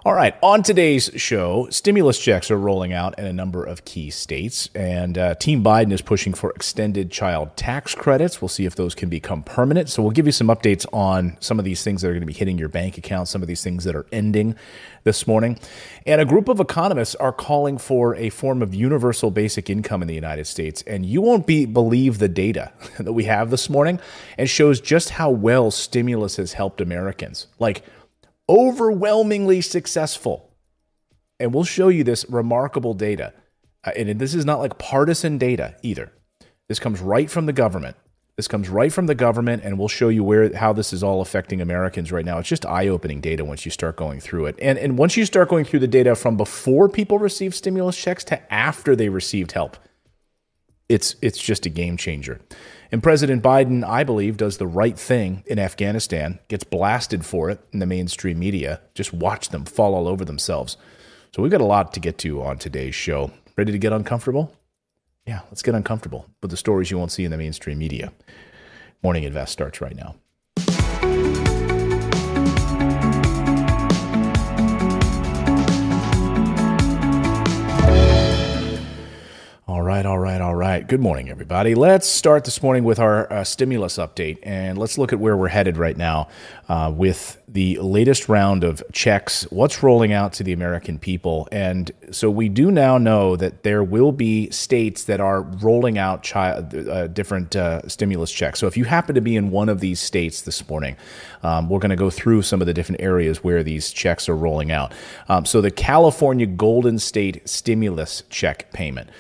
All right, on today's show, stimulus checks are rolling out in a number of key states, and Team Biden is pushing for extended child tax credits. We'll see if those can become permanent. So we'll give you some updates on some of these things that are going to be hitting your bank account, some of these things that are ending this morning. And a group of economists are calling for a form of universal basic income in the United States. And you won't believe the data that we have this morning, and shows just how well stimulus has helped Americans. Like, overwhelmingly successful. And we'll show you this remarkable data. And this is not like partisan data either. This comes right from the government. And we'll show you how this is all affecting Americans right now. It's just eye-opening data once you start going through it. And once you start going through the data from before people received stimulus checks to after they received help, it's just a game changer. And President Biden, I believe, does the right thing in Afghanistan, gets blasted for it in the mainstream media. Just watch them fall all over themselves. So we've got a lot to get to on today's show. Ready to get uncomfortable? Yeah, let's get uncomfortable with the stories you won't see in the mainstream media. Morning Invest starts right now. All right. Good morning, everybody. Let's start this morning with our stimulus update, and let's look at where we're headed right now with the latest round of checks, what's rolling out to the American people. And so we do now know that there will be states that are rolling out different stimulus checks. So if you happen to be in one of these states this morning, we're going to go through some of the different areas where these checks are rolling out. So the California Golden State stimulus check payment.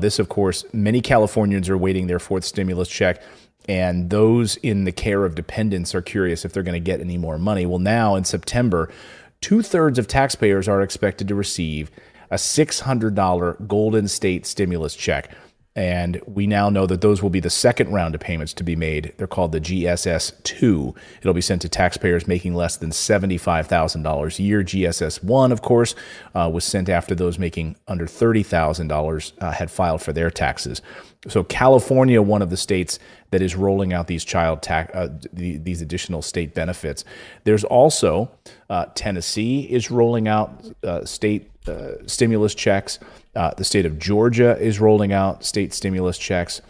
This, of course, many Californians are waiting their fourth stimulus check, and those in the care of dependents are curious if they're going to get any more money. Well, now in September, 2/3 of taxpayers are expected to receive a $600 Golden State stimulus check. And we now know that those will be the second round of payments to be made. They're called the GSS-2. It'll be sent to taxpayers making less than $75,000 a year. GSS-1, of course, was sent after those making under $30,000 had filed for their taxes. So California, one of the states that is rolling out these these additional state benefits. There's also Tennessee is rolling out state stimulus checks. The state of Georgia is rolling out state stimulus checks.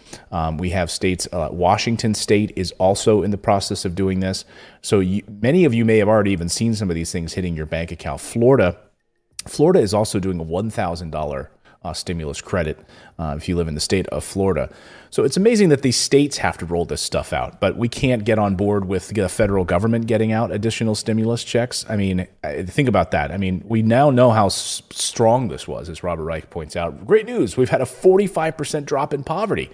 We have states, Washington State is also in the process of doing this. So many of you may have already even seen some of these things hitting your bank account. Florida is also doing a $1,000 stimulus credit if you live in the state of Florida. So it's amazing that these states have to roll this stuff out, but we can't get on board with the federal government getting out additional stimulus checks. I mean, think about that. I mean, we now know how strong this was, as Robert Reich points out. Great news. We've had a 45% drop in poverty.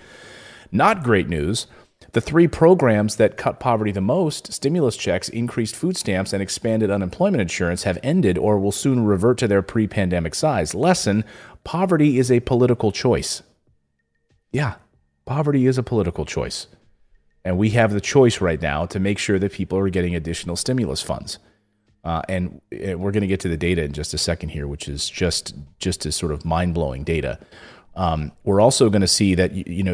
Not great news. The three programs that cut poverty the most, stimulus checks, increased food stamps, and expanded unemployment insurance, have ended or will soon revert to their pre-pandemic size. Lesson: poverty is a political choice. Yeah, poverty is a political choice. And we have the choice right now to make sure that people are getting additional stimulus funds. And we're going to get to the data in just a second here, which is just as sort of mind-blowing data. We're also going to see that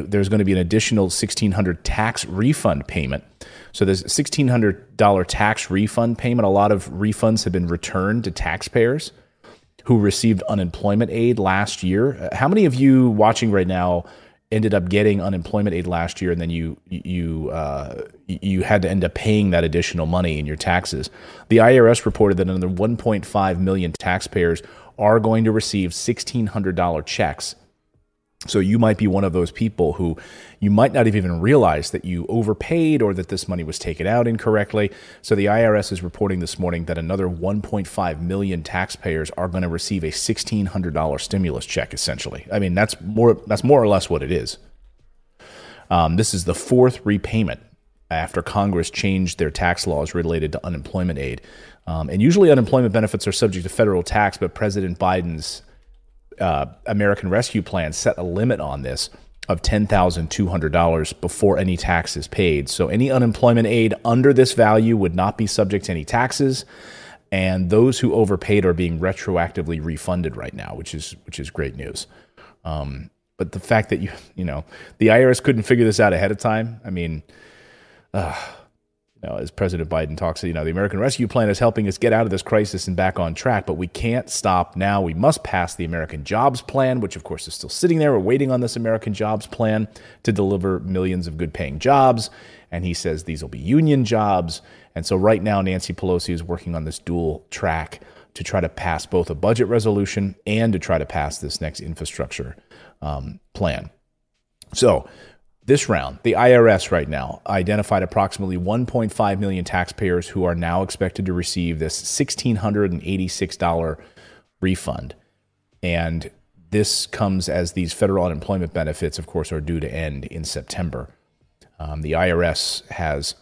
there's going to be an additional $1,600 tax refund payment. So there's a $1,600 tax refund payment. A lot of refunds have been returned to taxpayers who received unemployment aid last year. How many of you watching right now ended up getting unemployment aid last year, and then you had to end up paying that additional money in your taxes? The IRS reported that another 1.5 million taxpayers are going to receive $1,600 checks. So you might be one of those people who you might not have even realized that you overpaid or that this money was taken out incorrectly. So the IRS is reporting this morning that another 1.5 million taxpayers are going to receive a $1,600 stimulus check, essentially. I mean, that's more or less what it is. This is the fourth repayment after Congress changed their tax laws related to unemployment aid. And usually unemployment benefits are subject to federal tax, but President Biden's American Rescue Plan set a limit on this of $10,200 before any tax is paid. So any unemployment aid under this value would not be subject to any taxes, and those who overpaid are being retroactively refunded right now, which is great news. But the fact that the IRS couldn't figure this out ahead of time, I mean, as President Biden talks, the American Rescue Plan is helping us get out of this crisis and back on track, but we can't stop now. We must pass the American Jobs Plan, which of course is still sitting there. We're waiting on this American Jobs Plan to deliver millions of good-paying jobs. And he says these will be union jobs. And so right now, Nancy Pelosi is working on this dual track to try to pass both a budget resolution and to try to pass this next infrastructure plan. So this round, the IRS right now identified approximately 1.5 million taxpayers who are now expected to receive this $1,686 refund. And this comes as these federal unemployment benefits, of course, are due to end in September. The IRS has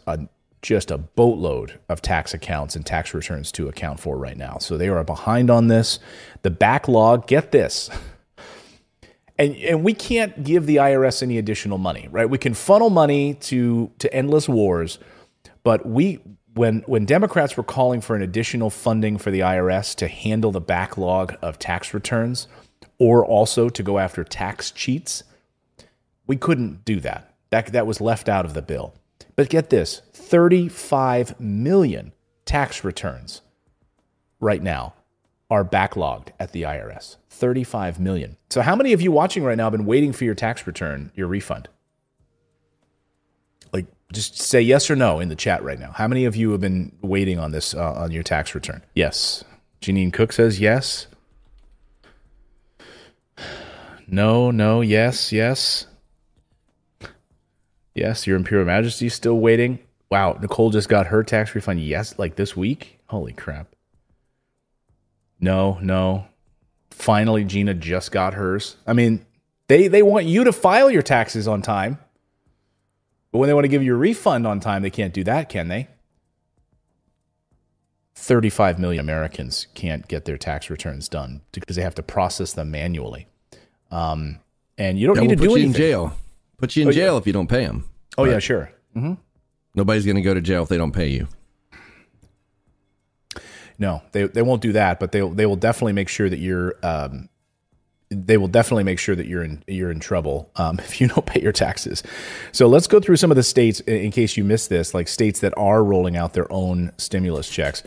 just a boatload of tax accounts and tax returns to account for right now. So they are behind on this. The backlog, get this. And we can't give the IRS any additional money, right? We can funnel money to endless wars, but when Democrats were calling for an additional funding for the IRS to handle the backlog of tax returns or also to go after tax cheats, we couldn't do that. That was left out of the bill. But get this, 35 million tax returns right now are backlogged at the IRS. 35 million. So how many of you watching right now have been waiting for your tax return, your refund? Like, just say yes or no in the chat right now. How many of you have been waiting on this, on your tax return? Yes. Janine Cook says yes. No, yes. Yes, your Imperial Majesty is still waiting. Wow, Nicole just got her tax refund. Yes, like this week? Holy crap. No. Finally, Gina just got hers. I mean, they want you to file your taxes on time. But when they want to give you a refund on time, they can't do that, can they? 35 million Americans can't get their tax returns done because they have to process them manually. And you don't need to do anything. In jail. Put you in jail if you don't pay them. Oh, yeah, sure. Mm-hmm. Nobody's going to go to jail if they don't pay you. No, they won't do that, but they will definitely make sure that you're in trouble if you don't pay your taxes. So let's go through some of the states in case you missed this, like states that are rolling out their own stimulus checks.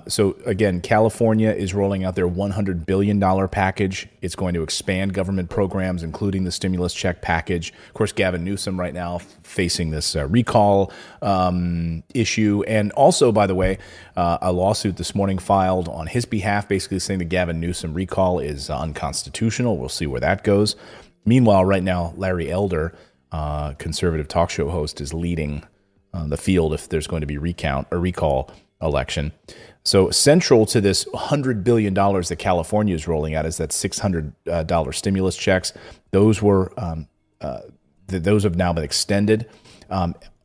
So again, California is rolling out their $100 billion package. It's going to expand government programs, including the stimulus check package. Of course, Gavin Newsom right now facing this recall issue. And also, by the way, a lawsuit this morning filed on his behalf, basically saying the Gavin Newsom recall is unconstitutional. We'll see where that goes. Meanwhile, right now, Larry Elder, conservative talk show host, is leading the field if there's going to be recall election. So central to this $100 billion that California is rolling out is that $600 stimulus checks. Those were those have now been extended.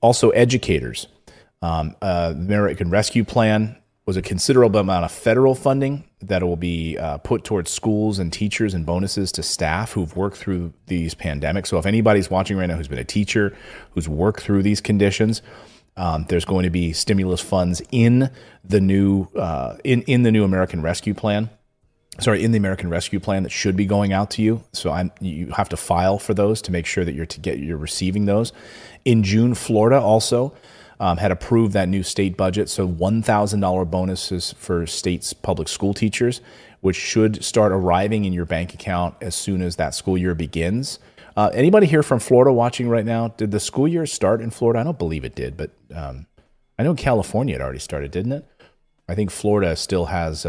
Also, educators. American Rescue Plan was a considerable amount of federal funding that will be put towards schools and teachers and bonuses to staff who've worked through these pandemics. So if anybody's watching right now who's been a teacher, who's worked through these conditions, there's going to be stimulus funds in the new in the new American Rescue Plan. In the American Rescue Plan that should be going out to you. So you have to file for those to make sure that you're receiving those. In June, Florida also had approved that new state budget. So $1,000 bonuses for state's public school teachers, which should start arriving in your bank account as soon as that school year begins. Anybody here from Florida watching right now? Did the school year start in Florida? I don't believe it did, but I know California had already started, didn't it? I think Florida still has.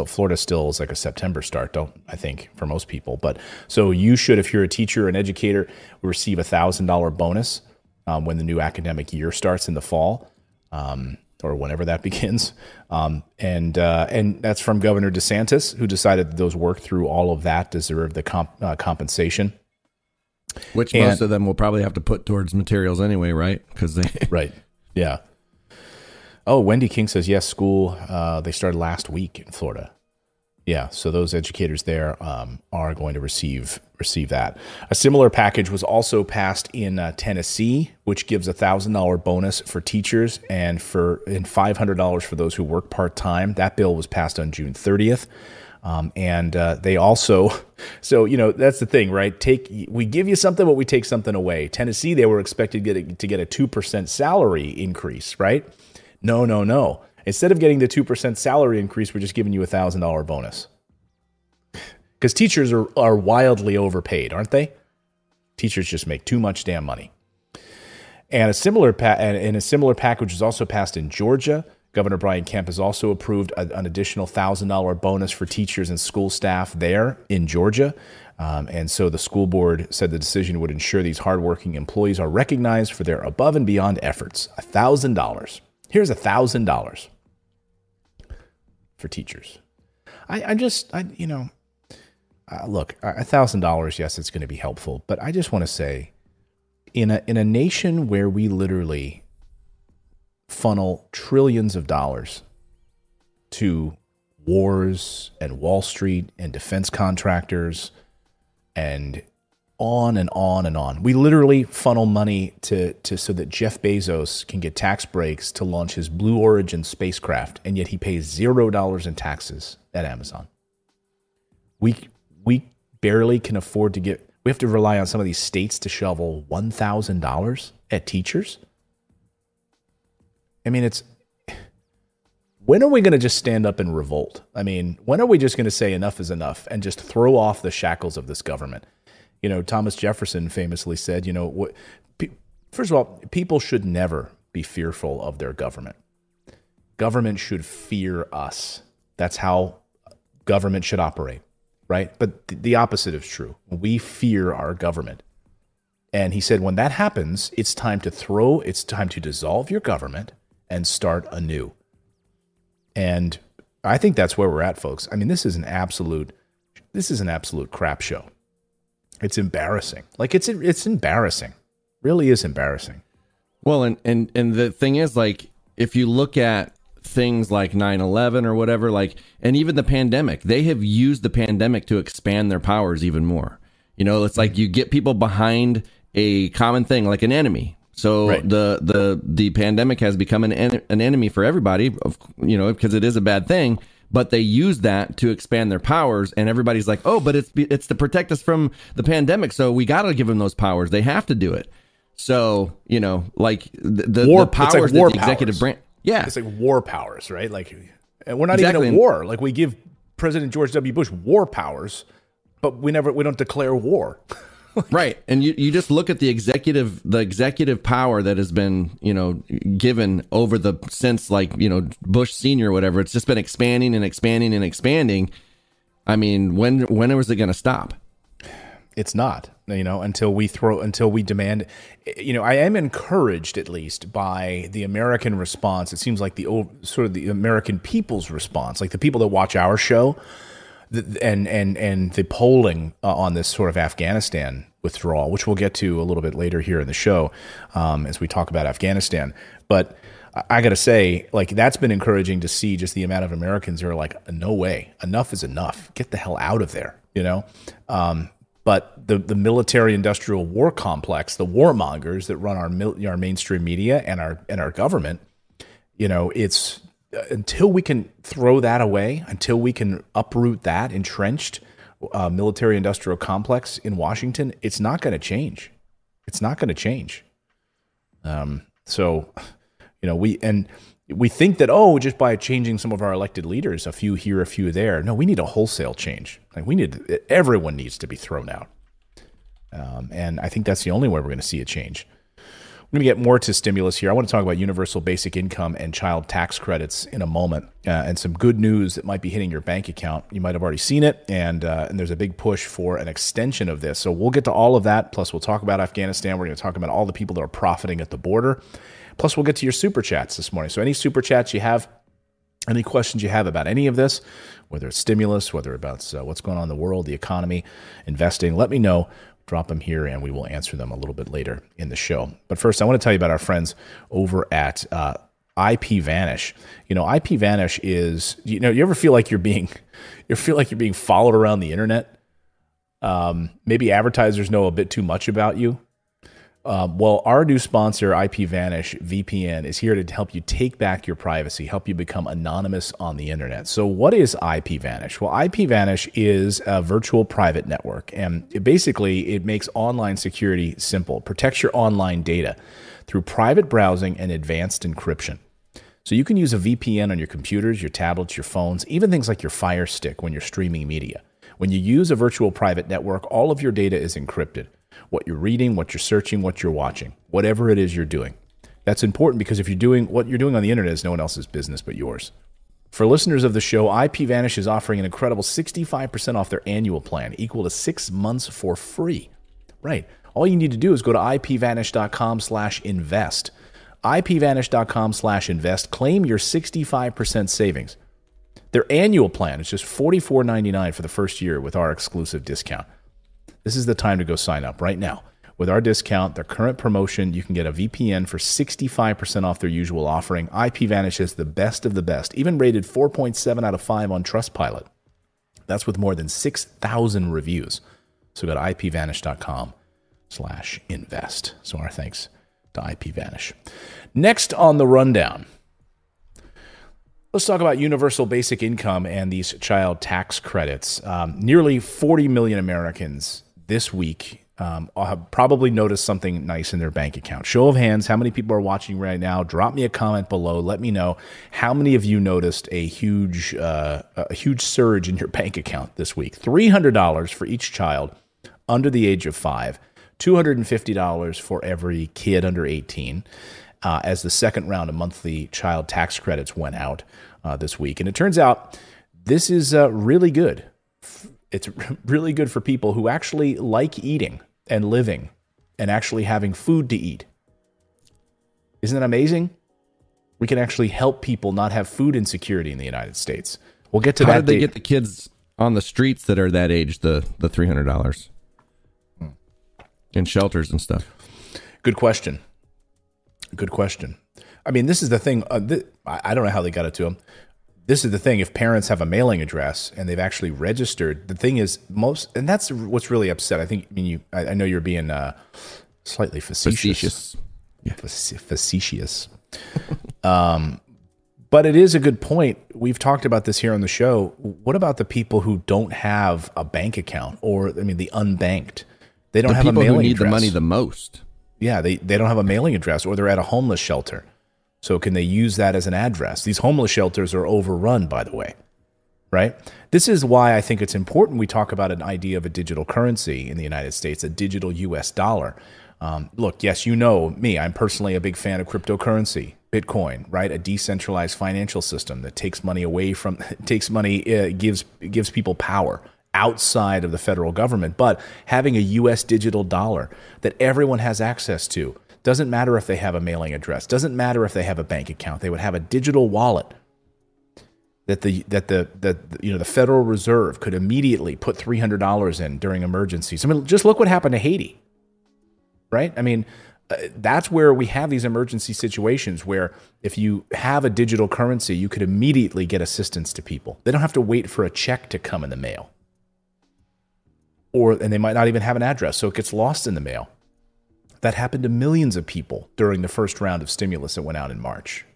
Florida still is like a September start, I think, for most people. But so you should, if you're a teacher or an educator, receive $1,000 bonus when the new academic year starts in the fall. Or whenever that begins. And that's from Governor DeSantis, who decided that those work through all of that deserve the compensation. Which most of them will probably have to put towards materials anyway, right? Right, yeah. Oh, Wendy King says, yes, school, they started last week in Florida. Yeah, so those educators there are going to receive that. A similar package was also passed in Tennessee, which gives $1,000 bonus for teachers and $500 for those who work part-time. That bill was passed on June 30th. And they also, so, that's the thing, right? We give you something, but we take something away. Tennessee, they were expected to get a 2% salary increase, right? No. Instead of getting the 2% salary increase, we're just giving you $1,000 bonus. Because teachers are wildly overpaid, aren't they? Teachers just make too much damn money. And a similar package was also passed in Georgia. Governor Brian Kemp has also approved an additional $1,000 bonus for teachers and school staff there in Georgia. And so the school board said the decision would ensure these hardworking employees are recognized for their above and beyond efforts. $1,000. Here's $1,000 for teachers. Look, $1,000, yes, it's going to be helpful. But I just want to say, in a nation where we literally funnel trillions of dollars to wars and Wall Street and defense contractors and on and on and on. We literally funnel money to so that Jeff Bezos can get tax breaks to launch his Blue Origin spacecraft, and yet he pays $0 in taxes at Amazon. We barely can afford to we have to rely on some of these states to shovel $1,000 at teachers. I mean, when are we going to just stand up and revolt? I mean, when are we just going to say enough is enough and just throw off the shackles of this government? Thomas Jefferson famously said, first of all, people should never be fearful of their government. Government should fear us. That's how government should operate, right? But the opposite is true. We fear our government. And he said, when that happens, it's time to dissolve your government and start anew. And I think that's where we're at, folks. I mean, this is an absolute crap show. It's embarrassing. Like it's embarrassing. Really is embarrassing. Well, and the thing is, like, if you look at things like 9/11 or whatever, like, and even the pandemic, they have used the pandemic to expand their powers even more. It's like you get people behind a common thing, like an enemy. So right. the pandemic has become an enemy for everybody, because it is a bad thing. But they use that to expand their powers, and everybody's like, "Oh, but it's to protect us from the pandemic, so we got to give them those powers. They have to do it." So like the powers that the executive branch, it's like war powers, right? Like, we're not even at war. Like, we give President George W. Bush war powers, but we don't declare war. Right. And you just look at the executive power that has been, given over since Bush Senior or whatever. It's just been expanding and expanding and expanding. I mean, when was it going to stop? It's not, until we demand, I am encouraged at least by the American response. It seems like the American people's response, like the people that watch our show, and the polling on this sort of Afghanistan withdrawal, which we'll get to a little bit later here in the show as we talk about Afghanistan. But I got to say, like, that's been encouraging to see just the amount of Americans who are like, no way, enough is enough. Get the hell out of there, But the military-industrial war complex, the warmongers that run our mainstream media and our government, it's until we can throw that away, until we can uproot that entrenched military-industrial complex in Washington, it's not going to change. It's not going to change. We think that, just by changing some of our elected leaders, a few here, a few there. No, we need a wholesale change. Like, everyone needs to be thrown out. And I think that's the only way we're going to see a change. We're going to get more to stimulus here. I want to talk about universal basic income and child tax credits in a moment, and some good news that might be hitting your bank account. You might have already seen it, and there's a big push for an extension of this. So we'll get to all of that. Plus, we'll talk about Afghanistan. We're going to talk about all the people that are profiting at the border. Plus, we'll get to your super chats this morning. So any super chats you have, any questions you have about any of this, whether it's stimulus, whether about what's going on in the world, the economy, investing, let me know. Drop them here, and we will answer them a little bit later in the show. But first, I want to tell you about our friends over at IPVanish. IPVanish is, you ever feel like you're being followed around the internet? Maybe advertisers know a bit too much about you. Well, our new sponsor, IPVanish VPN, is here to help you take back your privacy, help you become anonymous on the internet. So what is IPVanish? Well, IPVanish is a virtual private network, and it makes online security simple, protects your online data through private browsing and advanced encryption. So you can use a VPN on your computers, your tablets, your phones, even things like your Fire Stick when you're streaming media. When you use a virtual private network, all of your data is encrypted. What you're reading, what you're searching, what you're watching, whatever it is you're doing. That's important because if you're doing what you're doing on the internet is no one else's business but yours. For listeners of the show, IPVanish is offering an incredible 65% off their annual plan, equal to 6 months for free. Right. All you need to do is go to ipvanish.com/invest. ipvanish.com/invest. Claim your 65% savings. Their annual plan is just $44.99 for the first year with our exclusive discount. This is the time to go sign up right now. With our discount, their current promotion, you can get a VPN for 65% off their usual offering. IPVanish is the best of the best, even rated 4.7 out of 5 on Trustpilot. That's with more than 6,000 reviews. So go to ipvanish.com/invest. So our thanks to IPVanish. Next on the rundown, let's talk about universal basic income and these child tax credits. Nearly 40 million Americans this week have probably noticed something nice in their bank account. Show of hands, how many people are watching right now? Drop me a comment below. Let me know how many of you noticed a huge surge in your bank account this week. $300 for each child under the age of 5, $250 for every kid under 18, as the second round of monthly child tax credits went out this week. And it turns out this is really good. It's really good for people who actually like eating and living and actually having food to eat. Isn't that amazing? We can actually help people not have food insecurity in the United States. We'll get to that. How did they get the kids on the streets that are that age, the $300 in shelters and stuff? Good question. Good question. I mean, this is the thing. I don't know how they got it to them. This is the thing. If parents have a mailing address and they've actually registered, the thing is and that's what's really upset. I know you're being slightly facetious. Yeah. Facetious. But it is a good point. We've talked about this here on the show. What about the people who don't have a bank account, or the unbanked? They don't have a mailing address. The people who need the money the most. Yeah, they don't have a mailing address, or they're at a homeless shelter. So can they use that as an address? These homeless shelters are overrun, by the way, right? This is why I think it's important we talk about an idea of a digital currency in the United States, a digital U.S. dollar. Look, yes, you know me. I'm personally a big fan of cryptocurrency, Bitcoin, right? A decentralized financial system that takes money away from, gives people power outside of the federal government. But having a U.S. digital dollar that everyone has access to, doesn't matter if they have a mailing address, doesn't matter if they have a bank account. They would have a digital wallet that the Federal Reserve could immediately put $300 in during emergencies. Just look what happened to Haiti, right? That's where we have these emergency situations where if you have a digital currency, you could immediately get assistance to people. They don't have to wait for a check to come in the mail, and they might not even have an address, so it gets lost in the mail. That happened to millions of people during the first round of stimulus that went out in March.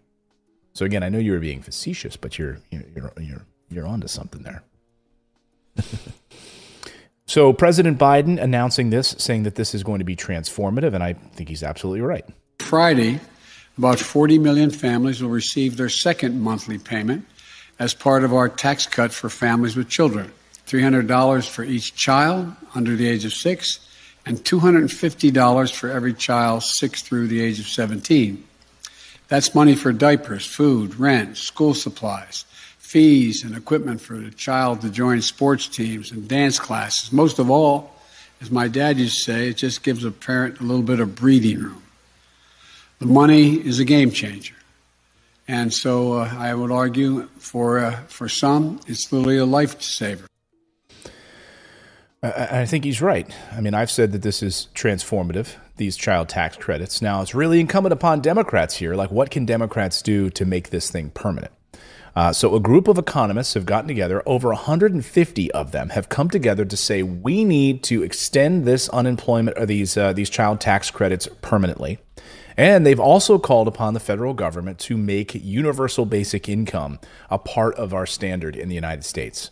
So again, I know you were being facetious, but you're onto something there. So President Biden announcing this, saying that this is going to be transformative, and I think he's absolutely right. Friday, about 40 million families will receive their second monthly payment as part of our tax cut for families with children. $300 for each child under the age of 6, and $250 for every child 6 through the age of 17. That's money for diapers, food, rent, school supplies, fees, and equipment for the child to join sports teams and dance classes. Most of all, as my dad used to say, it just gives a parent a little bit of breathing room. The money is a game changer. And so I would argue for some, it's literally a lifesaver. I think he's right. I've said that this is transformative, these child tax credits. Now, it's really incumbent upon Democrats here. Like, what can Democrats do to make this thing permanent? So a group of economists have gotten together. Over 150 of them have come together to say we need to extend this unemployment or these child tax credits permanently. And they've also called upon the federal government to make universal basic income a part of our standard in the United States.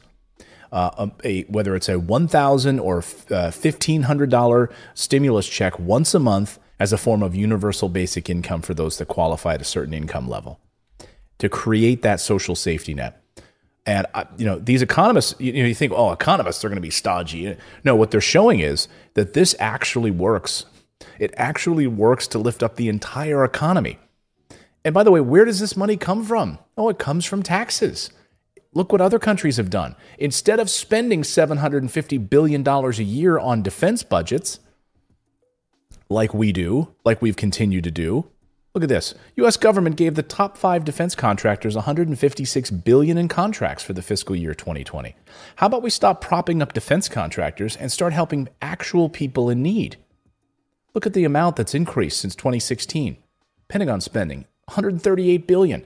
Whether it's a $1,000 or $1,500 stimulus check once a month as a form of universal basic income for those that qualify at a certain income level, to create that social safety net. And these economists, you think, oh, economists are going to be stodgy. No, what they're showing is that this actually works. It actually works to lift up the entire economy. And by the way, where does this money come from? Oh, it comes from taxes. Look what other countries have done. Instead of spending $750 billion a year on defense budgets, like we do, like we've continued to do, look at this. U.S. government gave the top 5 defense contractors $156 billion in contracts for the fiscal year 2020. How about we stop propping up defense contractors and start helping actual people in need? Look at the amount that's increased since 2016. Pentagon spending, $138 billion.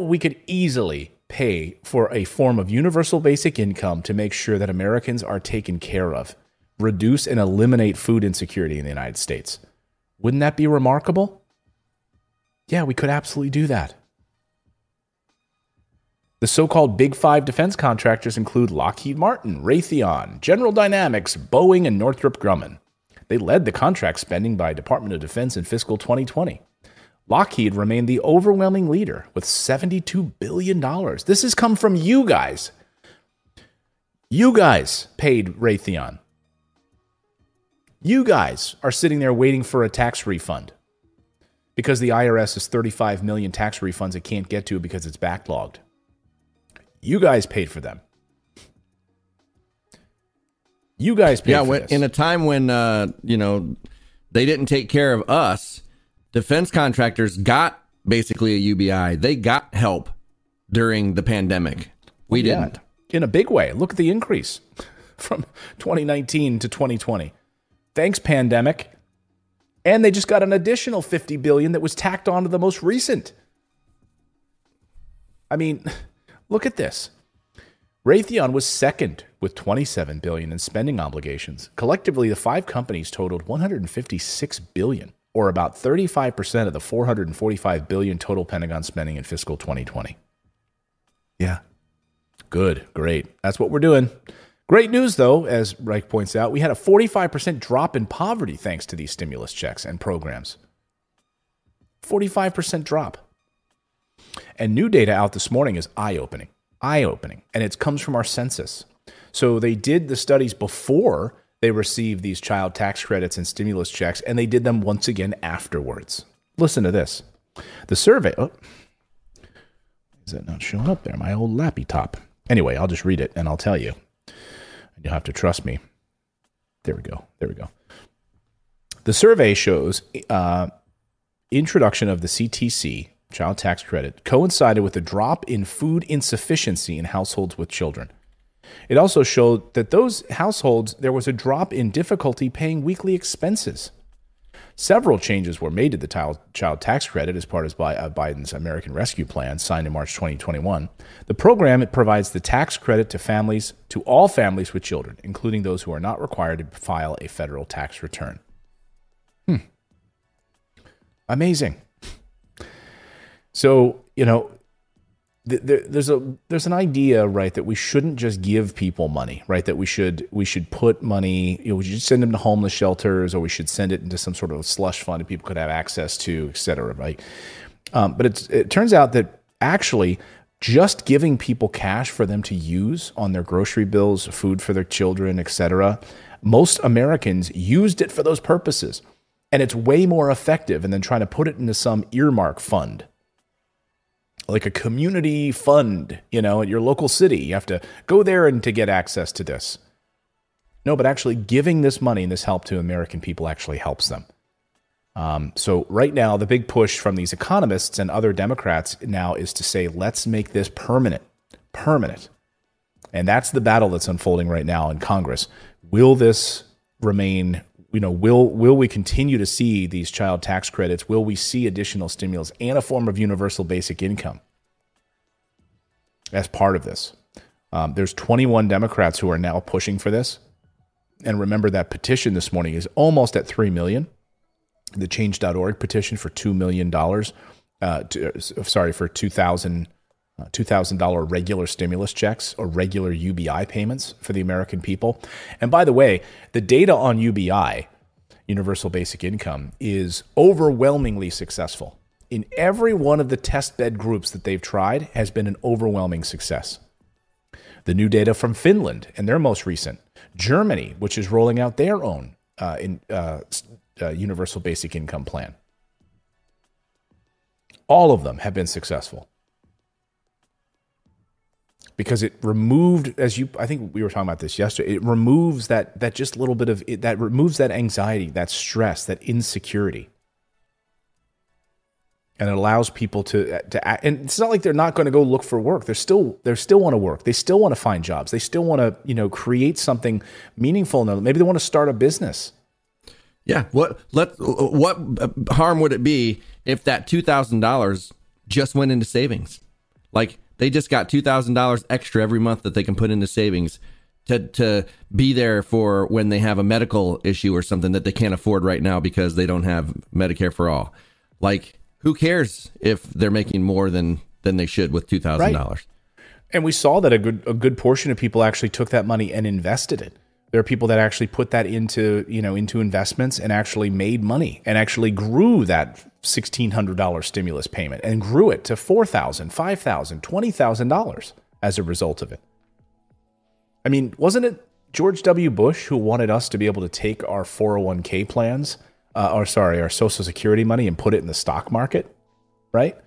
We could easily pay for a form of universal basic income to make sure that Americans are taken care of, reduce and eliminate food insecurity in the United States. Wouldn't that be remarkable? Yeah, we could absolutely do that. The so-called Big Five defense contractors include Lockheed Martin, Raytheon, General Dynamics, Boeing, and Northrop Grumman. They led the contract spending by Department of Defense in fiscal 2020. Lockheed remained the overwhelming leader with $72 billion. This has come from you guys. You guys paid Raytheon. You guys are sitting there waiting for a tax refund because the IRS has 35 million tax refunds it can't get to because it's backlogged. You guys paid for them. You guys paid for this. In a time when they didn't take care of us, defense contractors got basically a UBI. They got help during the pandemic. We didn't. In a big way. Look at the increase from 2019 to 2020. Thanks, pandemic. And they just got an additional $50 billion that was tacked on to the most recent. I mean, look at this. Raytheon was second with $27 billion in spending obligations. Collectively, the 5 companies totaled $156 billion, or about 35% of the $445 billion total Pentagon spending in fiscal 2020. Yeah. Good. Great. That's what we're doing. Great news, though, as Reich points out, we had a 45% drop in poverty thanks to these stimulus checks and programs. 45% drop. And new data out this morning is eye-opening. And it comes from our census. So they did the studies before they received these child tax credits and stimulus checks, and they did them once again afterwards. Listen to this. The survey... Oh, is that not showing up there? My old lappy top. Anyway, I'll just read it, and I'll tell you. You'll have to trust me. There we go. The survey shows introduction of the CTC, child tax credit, coincided with a drop in food insufficiency in households with children. It also showed that those households, there was a drop in difficulty paying weekly expenses. Several changes were made to the child tax credit as part of Biden's American Rescue Plan, signed in March 2021. The program, it provides the tax credit to all families with children, including those who are not required to file a federal tax return. Amazing. So, there's an idea, right, that we shouldn't just give people money, right? That we should put money, we should send them to homeless shelters, or we should send it into some sort of slush fund that people could have access to, et cetera, right? But it turns out that actually just giving people cash for them to use on their grocery bills, food for their children, et cetera, most Americans used it for those purposes. And it's way more effective than trying to put it into some earmark fund, like a community fund, at your local city. You have to go there and to get access to this. No, but actually giving this money and this help to American people actually helps them. So right now, the big push from these economists and other Democrats now is to say, let's make this permanent. And that's the battle that's unfolding right now in Congress. Will this remain, will we continue to see these child tax credits? Will we see additional stimulus and a form of universal basic income? as part of this. There's 21 Democrats who are now pushing for this. And remember, that petition this morning is almost at 3 million. The Change.org petition for $2 million, for $2,000 regular stimulus checks or regular UBI payments for the American people. And by the way, the data on UBI, Universal Basic Income, is overwhelmingly successful. In every one of the test bed groups that they've tried has been an overwhelming success. The new data from Finland and their most recent, Germany, which is rolling out their own Universal Basic Income plan. All of them have been successful because it removed, I think we were talking about this yesterday, it removes that just little bit of it, that removes that anxiety, that stress, that insecurity. And it allows people to act. And it's not like they're not going to go look for work. They still want to work. They still want to find jobs. They still want to, create something meaningful. Maybe they want to start a business. Yeah. What harm would it be if that $2,000 just went into savings? Like they just got $2,000 extra every month that they can put into savings to be there for when they have a medical issue or something that they can't afford right now because they don't have Medicare for all. Like, who cares if they're making more than they should with $2,000? Right. And we saw that a good portion of people actually took that money and invested it. There are people that actually put that into investments and actually made money and actually grew that $1,600 stimulus payment and grew it to $4,000, $5,000, $20,000 as a result of it. I mean, wasn't it George W. Bush who wanted us to be able to take our 401k plans, our Social Security money and put it in the stock market, right?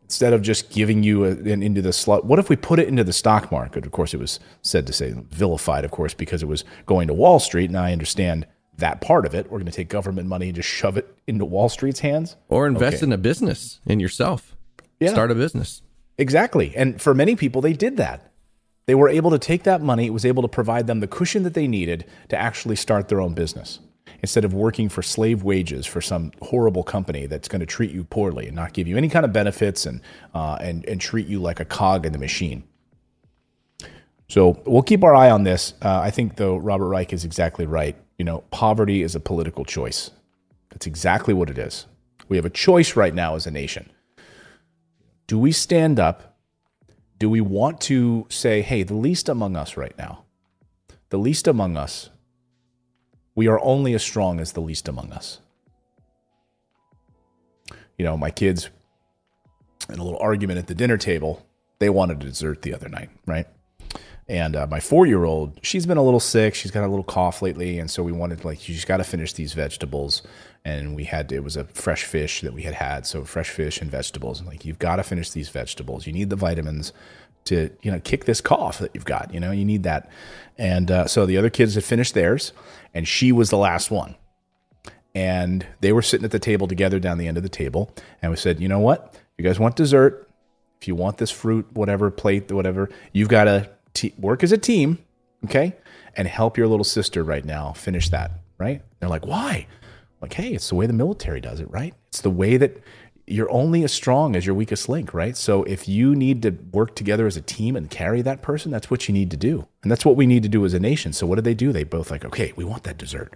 Instead of just giving you into the slot. What if we put it into the stock market? Of course, it was said to say vilified, of course, because it was going to Wall Street. And I understand that part of it. We're going to take government money and just shove it into Wall Street's hands. Or invest in a business, in yourself. Yeah. Start a business. Exactly. And for many people, they did that. They were able to take that money. It was able to provide them the cushion that they needed to actually start their own business instead of working for slave wages for some horrible company that's going to treat you poorly and not give you any kind of benefits and treat you like a cog in the machine. So we'll keep our eye on this. I think, though, Robert Reich is exactly right. Poverty is a political choice. That's exactly what it is. We have a choice right now as a nation. Do we stand up? Do we want to say, hey, the least among us right now, the least among us, we are only as strong as the least among us? My kids, in a little argument at the dinner table, they wanted a dessert the other night, right? And my 4-year-old, she's been a little sick. She's got a little cough lately. And so we wanted, she's got to finish these vegetables. And it was a fresh fish that we had. So fresh fish and vegetables. And you've got to finish these vegetables. You need the vitamins to, kick this cough that you've got. You need that. And so the other kids had finished theirs. And she was the last one. And they were sitting at the table together down the end of the table. And we said, you know what? If you guys want dessert, if you want this fruit, whatever, plate, whatever, you've got to work as a team, okay? And help your little sister right now finish that, right? They're like, why? I'm like, hey, it's the way the military does it, right? It's the way that you're only as strong as your weakest link, right? So if you need to work together as a team and carry that person, that's what you need to do. And that's what we need to do as a nation. So what do? They both okay, we want that dessert.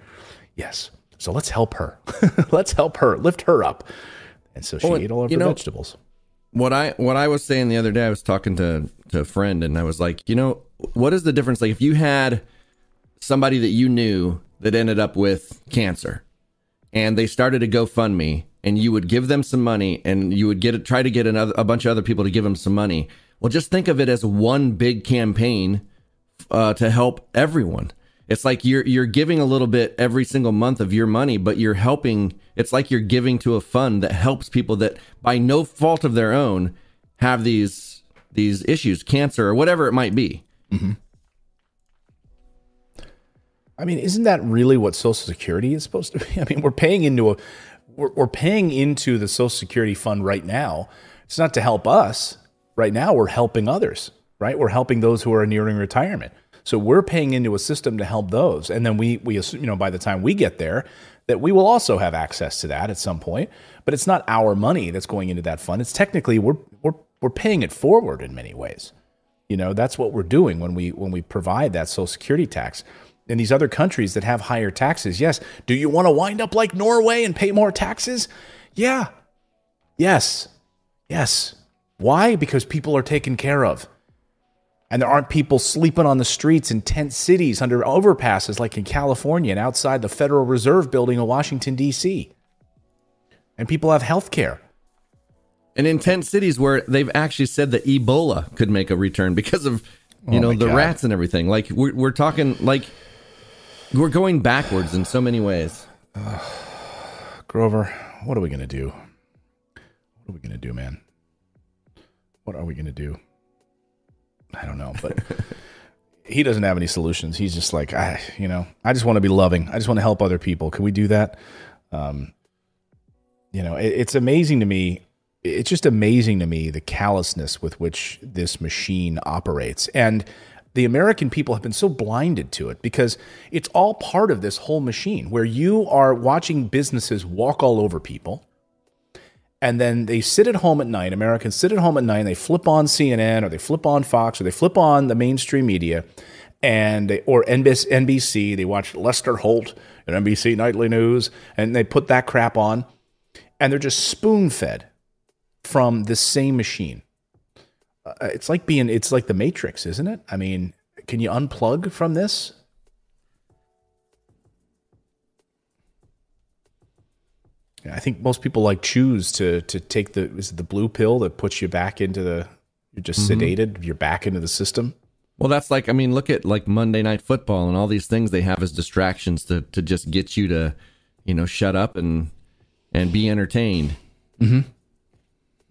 Yes. So let's help her. Let's help her, lift her up. And so she ate all of her vegetables. What I was saying the other day, I was talking to a friend and I was like, what is the difference? Like if you had somebody that you knew that ended up with cancer and they started a GoFundMe and you would give them some money and you would try to get a bunch of other people to give them some money. Well, just think of it as one big campaign to help everyone. It's like you're giving a little bit every single month of your money, but you're helping. It's like you're giving to a fund that helps people that by no fault of their own have these issues, cancer or whatever it might be. Mm-hmm. I mean, isn't that really what Social Security is supposed to be? I mean, we're paying into the Social Security fund right now. It's not to help us. Right now, we're helping others, right? We're helping those who are nearing retirement. So we're paying into a system to help those. And then we assume, by the time we get there, that we will also have access to that at some point. But it's not our money that's going into that fund. It's technically we're We're paying it forward in many ways. That's what we're doing when we provide that Social Security tax. In these other countries that have higher taxes, yes. Do you want to wind up like Norway and pay more taxes? Yeah. Yes. Why? Because people are taken care of. And there aren't people sleeping on the streets in tent cities under overpasses like in California and outside the Federal Reserve building in Washington, D.C. And people have health care. And in tent cities where they've actually said that Ebola could make a return because of, the God. rats and everything. Like, we're talking, like, we're going backwards in so many ways. Grover, what are we going to do? What are we going to do, man? What are we going to do? I don't know, but he doesn't have any solutions. He's just like, I just want to be loving. I just want to help other people. Can we do that? It's amazing to me. It's just amazing to me the callousness with which this machine operates. And the American people have been so blinded to it because it's all part of this whole machine where you are watching businesses walk all over people. And then they sit at home at night, Americans sit at home at night, and they flip on CNN or they flip on Fox or they flip on the mainstream media or NBC. They watch Lester Holt and NBC Nightly News, and they put that crap on, and they're just spoon-fed from the same machine. It's like the Matrix, isn't it? I mean, can you unplug from this? I think most people choose to take the blue pill that puts you back into you're just sedated, you're back into the system. Well, that's look at like Monday Night Football and all these things they have as distractions to just get you to, shut up and be entertained. Mm-hmm.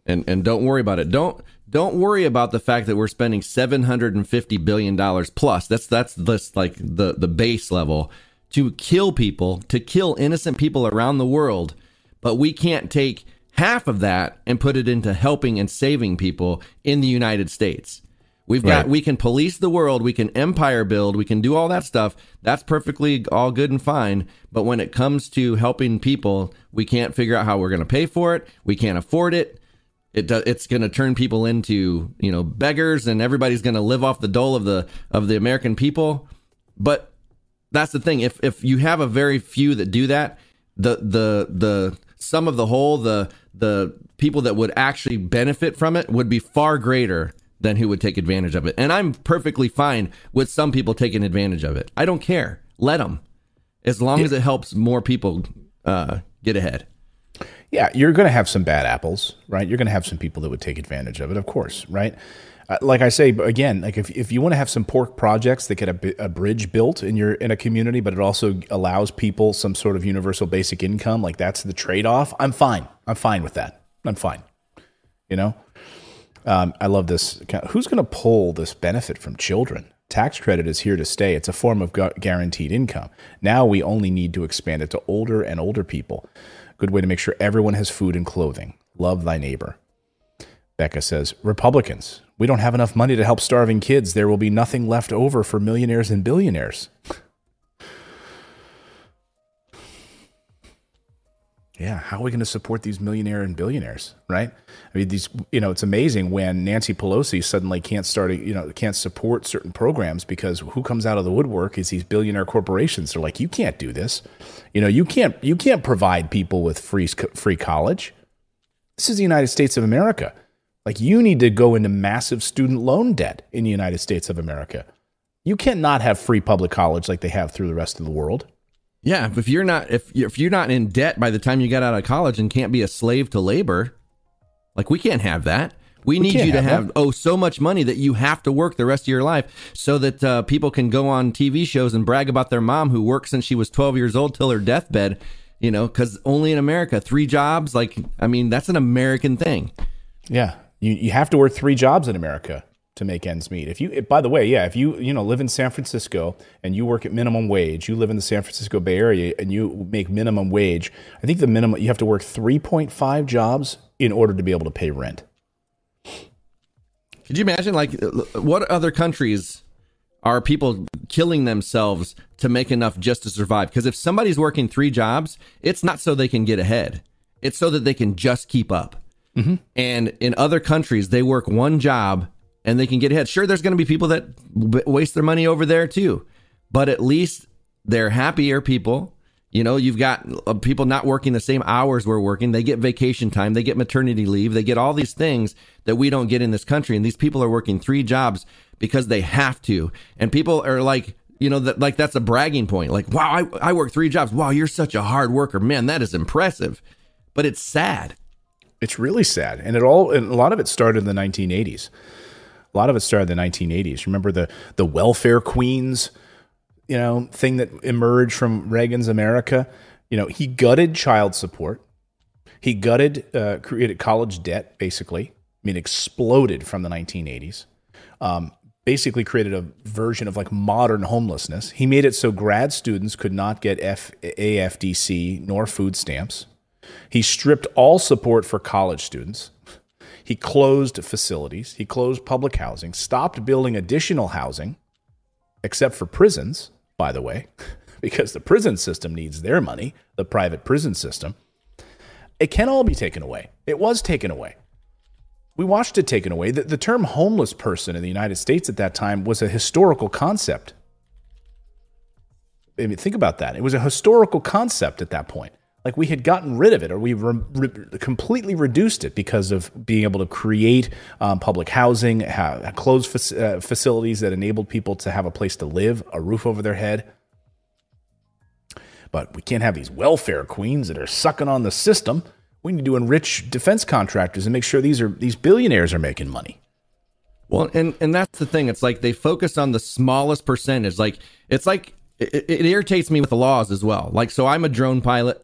And don't worry about it. Don't worry about the fact that we're spending $750 billion plus. That's like the base level to kill people, to kill innocent people around the world. But we can't take half of that and put it into helping and saving people in the United States. We can police the world. We can empire build. We can do all that stuff. That's perfectly all good and fine. But when it comes to helping people, we can't figure out how we're going to pay for it. We can't afford it. It's going to turn people into, beggars, and everybody's going to live off the dole of the American people. But that's the thing. If you have a very few that do that, the sum of the whole, the people that would actually benefit from it would be far greater than who would take advantage of it. And I'm perfectly fine with some people taking advantage of it. I don't care. Let them, as long as it helps more people get ahead. Yeah, you're going to have some bad apples, right? You're going to have some people that would take advantage of it, of course, right? Like I say, again, like if you want to have some pork projects that get a bridge built in a community, but it also allows people some sort of universal basic income, like that's the trade-off, I'm fine. I'm fine with that. I'm fine. I love this. Who's going to pull this benefit from children? Tax credit is here to stay. It's a form of guaranteed income. Now we only need to expand it to older and older people. Good way to make sure everyone has food and clothing. Love thy neighbor. Becca says, Republicans, we don't have enough money to help starving kids. There will be nothing left over for millionaires and billionaires. Yeah, how are we going to support these millionaire and billionaires, right? I mean, it's amazing when Nancy Pelosi suddenly can't support certain programs because who comes out of the woodwork is these billionaire corporations. They're like, you can't do this. You can't provide people with free college. This is the United States of America. Like, you need to go into massive student loan debt in the United States of America. You cannot have free public college like they have through the rest of the world. Yeah, if you're not in debt by the time you get out of college and can't be a slave to labor, like, we can't have that. We need you to have so much money that you have to work the rest of your life so that people can go on TV shows and brag about their mom who worked since she was 12 years old till her deathbed, because only in America, 3 jobs. Like, I mean, that's an American thing. Yeah, you have to work 3 jobs in America to make ends meet. By the way, if you live in San Francisco and you work at minimum wage, you live in the San Francisco Bay Area and you make minimum wage, I think you have to work 3.5 jobs in order to be able to pay rent. Could you imagine, like, what other countries are people killing themselves to make enough just to survive? Because if somebody's working 3 jobs, it's not so they can get ahead. It's so that they can just keep up. And in other countries, they work one job and they can get ahead. Sure, there's going to be people that waste their money over there too, but at least they're happier people. You know, you've got people not working the same hours we're working. They get vacation time. They get maternity leave. They get all these things that we don't get in this country. And these people are working 3 jobs because they have to. And people are like, you know, like that's a bragging point. Like, wow, I work 3 jobs. Wow, you're such a hard worker. Man, that is impressive. But it's sad. It's really sad. And a lot of it started in the 1980s. A lot of it started in the 1980s. Remember the welfare queens, you know, thing that emerged from Reagan's America? You know, he gutted child support. He created college debt, basically. I mean, exploded from the 1980s. Basically created a version of like modern homelessness. He made it so grad students could not get AFDC nor food stamps. He stripped all support for college students. He closed facilities. He closed public housing, stopped building additional housing, except for prisons, by the way, because the prison system needs their money, the private prison system. It can all be taken away. It was taken away. We watched it taken away. The term homeless person in the United States at that time was a historical concept. I mean, think about that. It was a historical concept at that point. Like we had gotten rid of it, or we completely reduced it because of being able to create public housing, closed facilities that enabled people to have a place to live, a roof over their head. But we can't have these welfare queens that are sucking on the system. We need to enrich defense contractors and make sure these billionaires are making money. Well, and that's the thing. It's like they focus on the smallest percentage. Like it irritates me with the laws as well. Like, so I'm a drone pilot.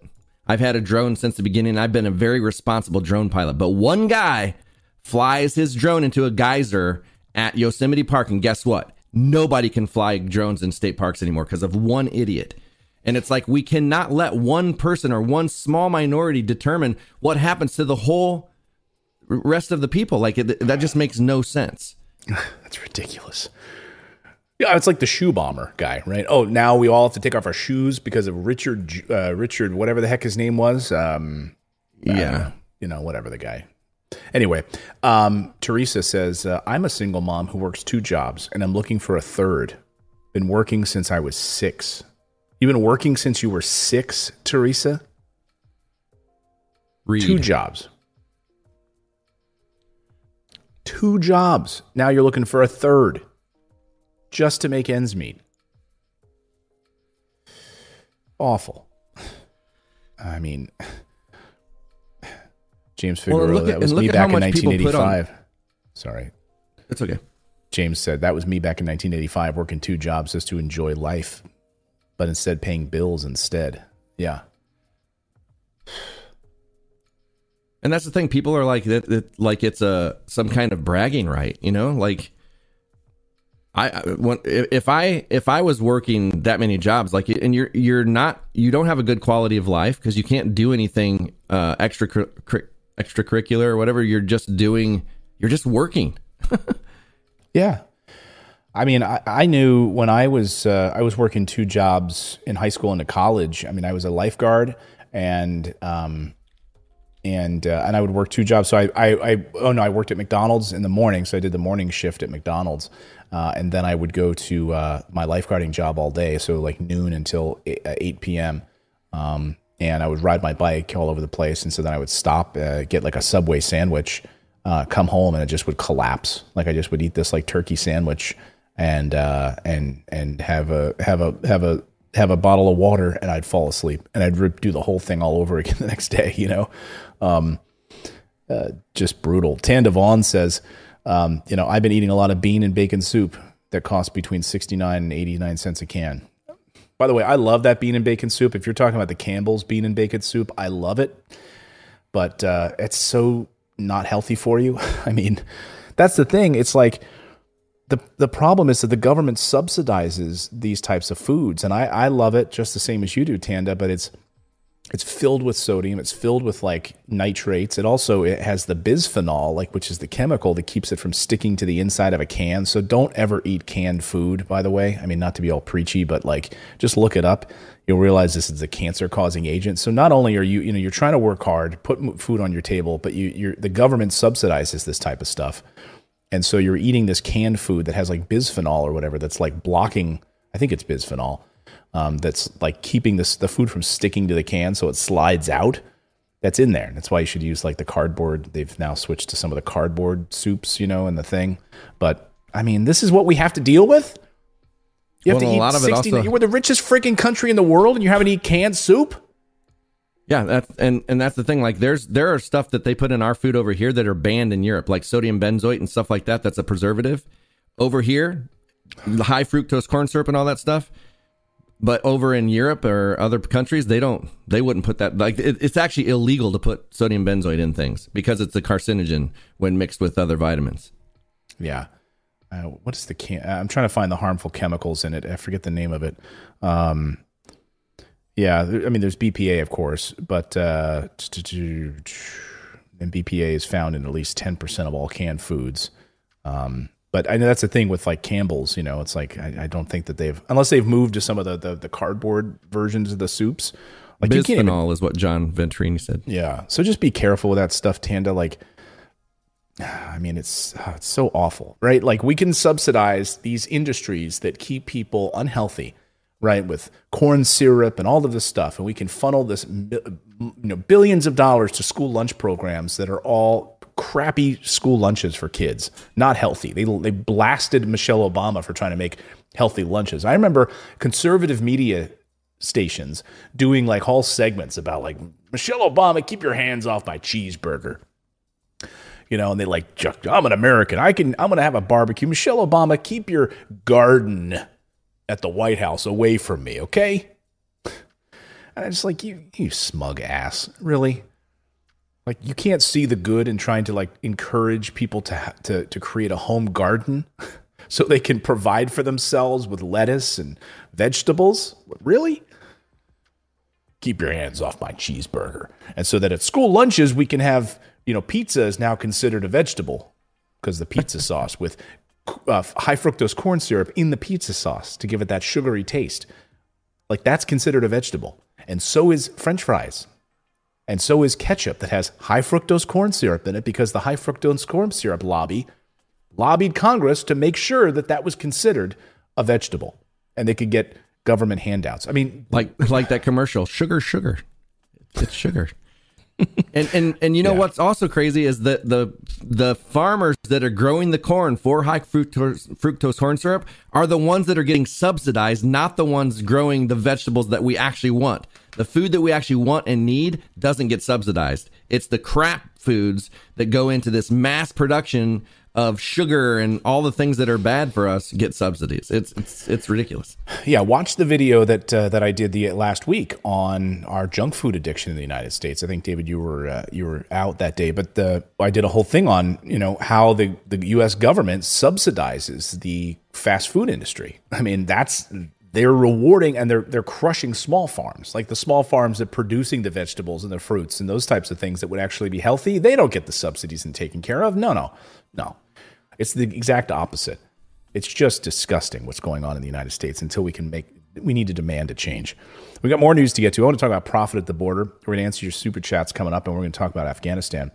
I've had a drone since the beginning. I've been a very responsible drone pilot. But one guy flies his drone into a geyser at Yosemite Park, and guess what? Nobody can fly drones in state parks anymore because of one idiot. And it's like we cannot let one person or one small minority determine what happens to the whole rest of the people. Like that just makes no sense. That's ridiculous. Yeah, it's like the shoe bomber guy, right? Oh, now we all have to take off our shoes because of Richard, whatever the heck his name was. Whatever the guy. Anyway, Teresa says, I'm a single mom who works 2 jobs and I'm looking for a third. Been working since I was 6. You've been working since you were 6, Teresa? Read. 2 jobs. 2 jobs. Now you're looking for a third. Just to make ends meet. Awful. I mean, James Figueroa, that was me back in 1985. Sorry. It's okay. James said, that was me back in 1985, working 2 jobs just to enjoy life, but instead paying bills instead. Yeah. And that's the thing. People are like that, like it's some kind of bragging right, you know, like if I was working that many jobs, like, and you don't have a good quality of life because you can't do anything extracurricular or whatever. You're just working. Yeah. I mean, I knew when I was working 2 jobs in high school and to college. I mean, I was a lifeguard and I would work 2 jobs. So I worked at McDonald's in the morning. So I did the morning shift at McDonald's. And then I would go to my lifeguarding job all day, so like noon until 8 p.m. And I would ride my bike all over the place. And so then I would stop, get like a Subway sandwich, come home, and it just would collapse. Like I just would eat this like turkey sandwich and have a bottle of water, and I'd fall asleep, and I'd do the whole thing all over again the next day. You know, just brutal. Tanda Vaughn says, I've been eating a lot of bean and bacon soup that costs between 69 and 89 cents a can. By the way, I love that bean and bacon soup. If you're talking about the Campbell's bean and bacon soup, I love it. But it's so not healthy for you. I mean, that's the thing. It's like the problem is that the government subsidizes these types of foods. And I love it just the same as you do, Tanda, but It's filled with sodium. It's filled with like nitrates. It has the bisphenol, like which is the chemical that keeps it from sticking to the inside of a can. So don't ever eat canned food, by the way. I mean, not to be all preachy, but like just look it up. You'll realize this is a cancer-causing agent. So not only are you're trying to work hard, put food on your table, but the government subsidizes this type of stuff. And so you're eating this canned food that has like bisphenol or whatever that's like blocking, I think it's bisphenol, that's like keeping the food from sticking to the can so it slides out. That's in there. That's why you should use like the cardboard. They've now switched to some of the cardboard soups, and the thing. But I mean, this is what we have to deal with. You have to eat 60. We're the richest freaking country in the world, and you haven't eaten canned soup. Yeah, that's the thing. Like, there are stuff that they put in our food over here that are banned in Europe, like sodium benzoate and stuff like that. That's a preservative. Over here, the high fructose corn syrup and all that stuff. But over in Europe or other countries, they wouldn't put that. Like, it's actually illegal to put sodium benzoate in things because it's a carcinogen when mixed with other vitamins. Yeah. What is the I'm trying to find the harmful chemicals in it. I forget the name of it. Yeah, I mean, there's BPA, of course, but and BPA is found in at least 10% of all canned foods. But I know that's the thing with like Campbell's, it's like I don't think that unless they've moved to some of the cardboard versions of the soups. Like bisphenol is what John Venturini said. Yeah, so just be careful with that stuff, Tanda. Like, I mean, it's so awful, right? Like, we can subsidize these industries that keep people unhealthy, right? With corn syrup and all of this stuff, and we can funnel this, billions of dollars to school lunch programs that are all crappy school lunches for kids, not healthy. They blasted Michelle Obama for trying to make healthy lunches. I remember conservative media stations doing like whole segments about like, Michelle Obama, keep your hands off my cheeseburger. And they like, I'm an American. I'm going to have a barbecue. Michelle Obama, keep your garden at the White House away from me, okay? And I just like, you smug ass. Really? Like, you can't see the good in trying to like encourage people to create a home garden so they can provide for themselves with lettuce and vegetables? Really? Keep your hands off my cheeseburger. And so that at school lunches, we can have, pizza is now considered a vegetable because the pizza sauce with high fructose corn syrup in the pizza sauce to give it that sugary taste. Like, that's considered a vegetable. And so is French fries. And so is ketchup that has high fructose corn syrup in it because the high fructose corn syrup lobbied Congress to make sure that was considered a vegetable and they could get government handouts. I mean, like that commercial, sugar. It's sugar. and what's also crazy is that the farmers that are growing the corn for high fructose corn syrup are the ones that are getting subsidized, not the ones growing the vegetables that we actually want. The food that we actually want and need doesn't get subsidized. It's the crap foods that go into this mass production of sugar and all the things that are bad for us get subsidies. It's ridiculous. Yeah, watch the video that I did last week on our junk food addiction in the United States. I think, David, you were out that day, but I did a whole thing on how the U.S. government subsidizes the fast food industry. I mean, they're rewarding and they're crushing small farms, like the small farms that are producing the vegetables and the fruits and those types of things that would actually be healthy. They don't get the subsidies and taken care of. No. It's the exact opposite. It's just disgusting what's going on in the United States until we need to demand a change. We got more news to get to. I want to talk about profit at the border. We're going to answer your super chats coming up, and we're going to talk about Afghanistan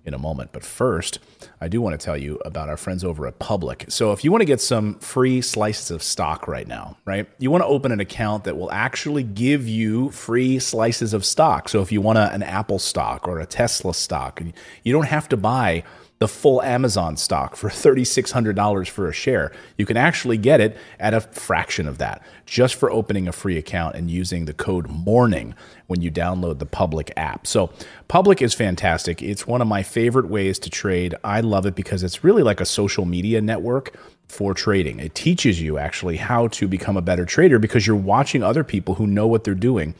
in a moment. But first, I do want to tell you about our friends over at Public. So if you want to get some free slices of stock right now, right? You want to open an account that will actually give you free slices of stock. So if you want an Apple stock or a Tesla stock, you don't have to buy the full Amazon stock for $3,600 for a share. You can actually get it at a fraction of that just for opening a free account and using the code MORNING when you download the Public app. So Public is fantastic. It's one of my favorite ways to trade. I love it because it's really like a social media network for trading. It teaches you actually how to become a better trader because you're watching other people who know what they're doing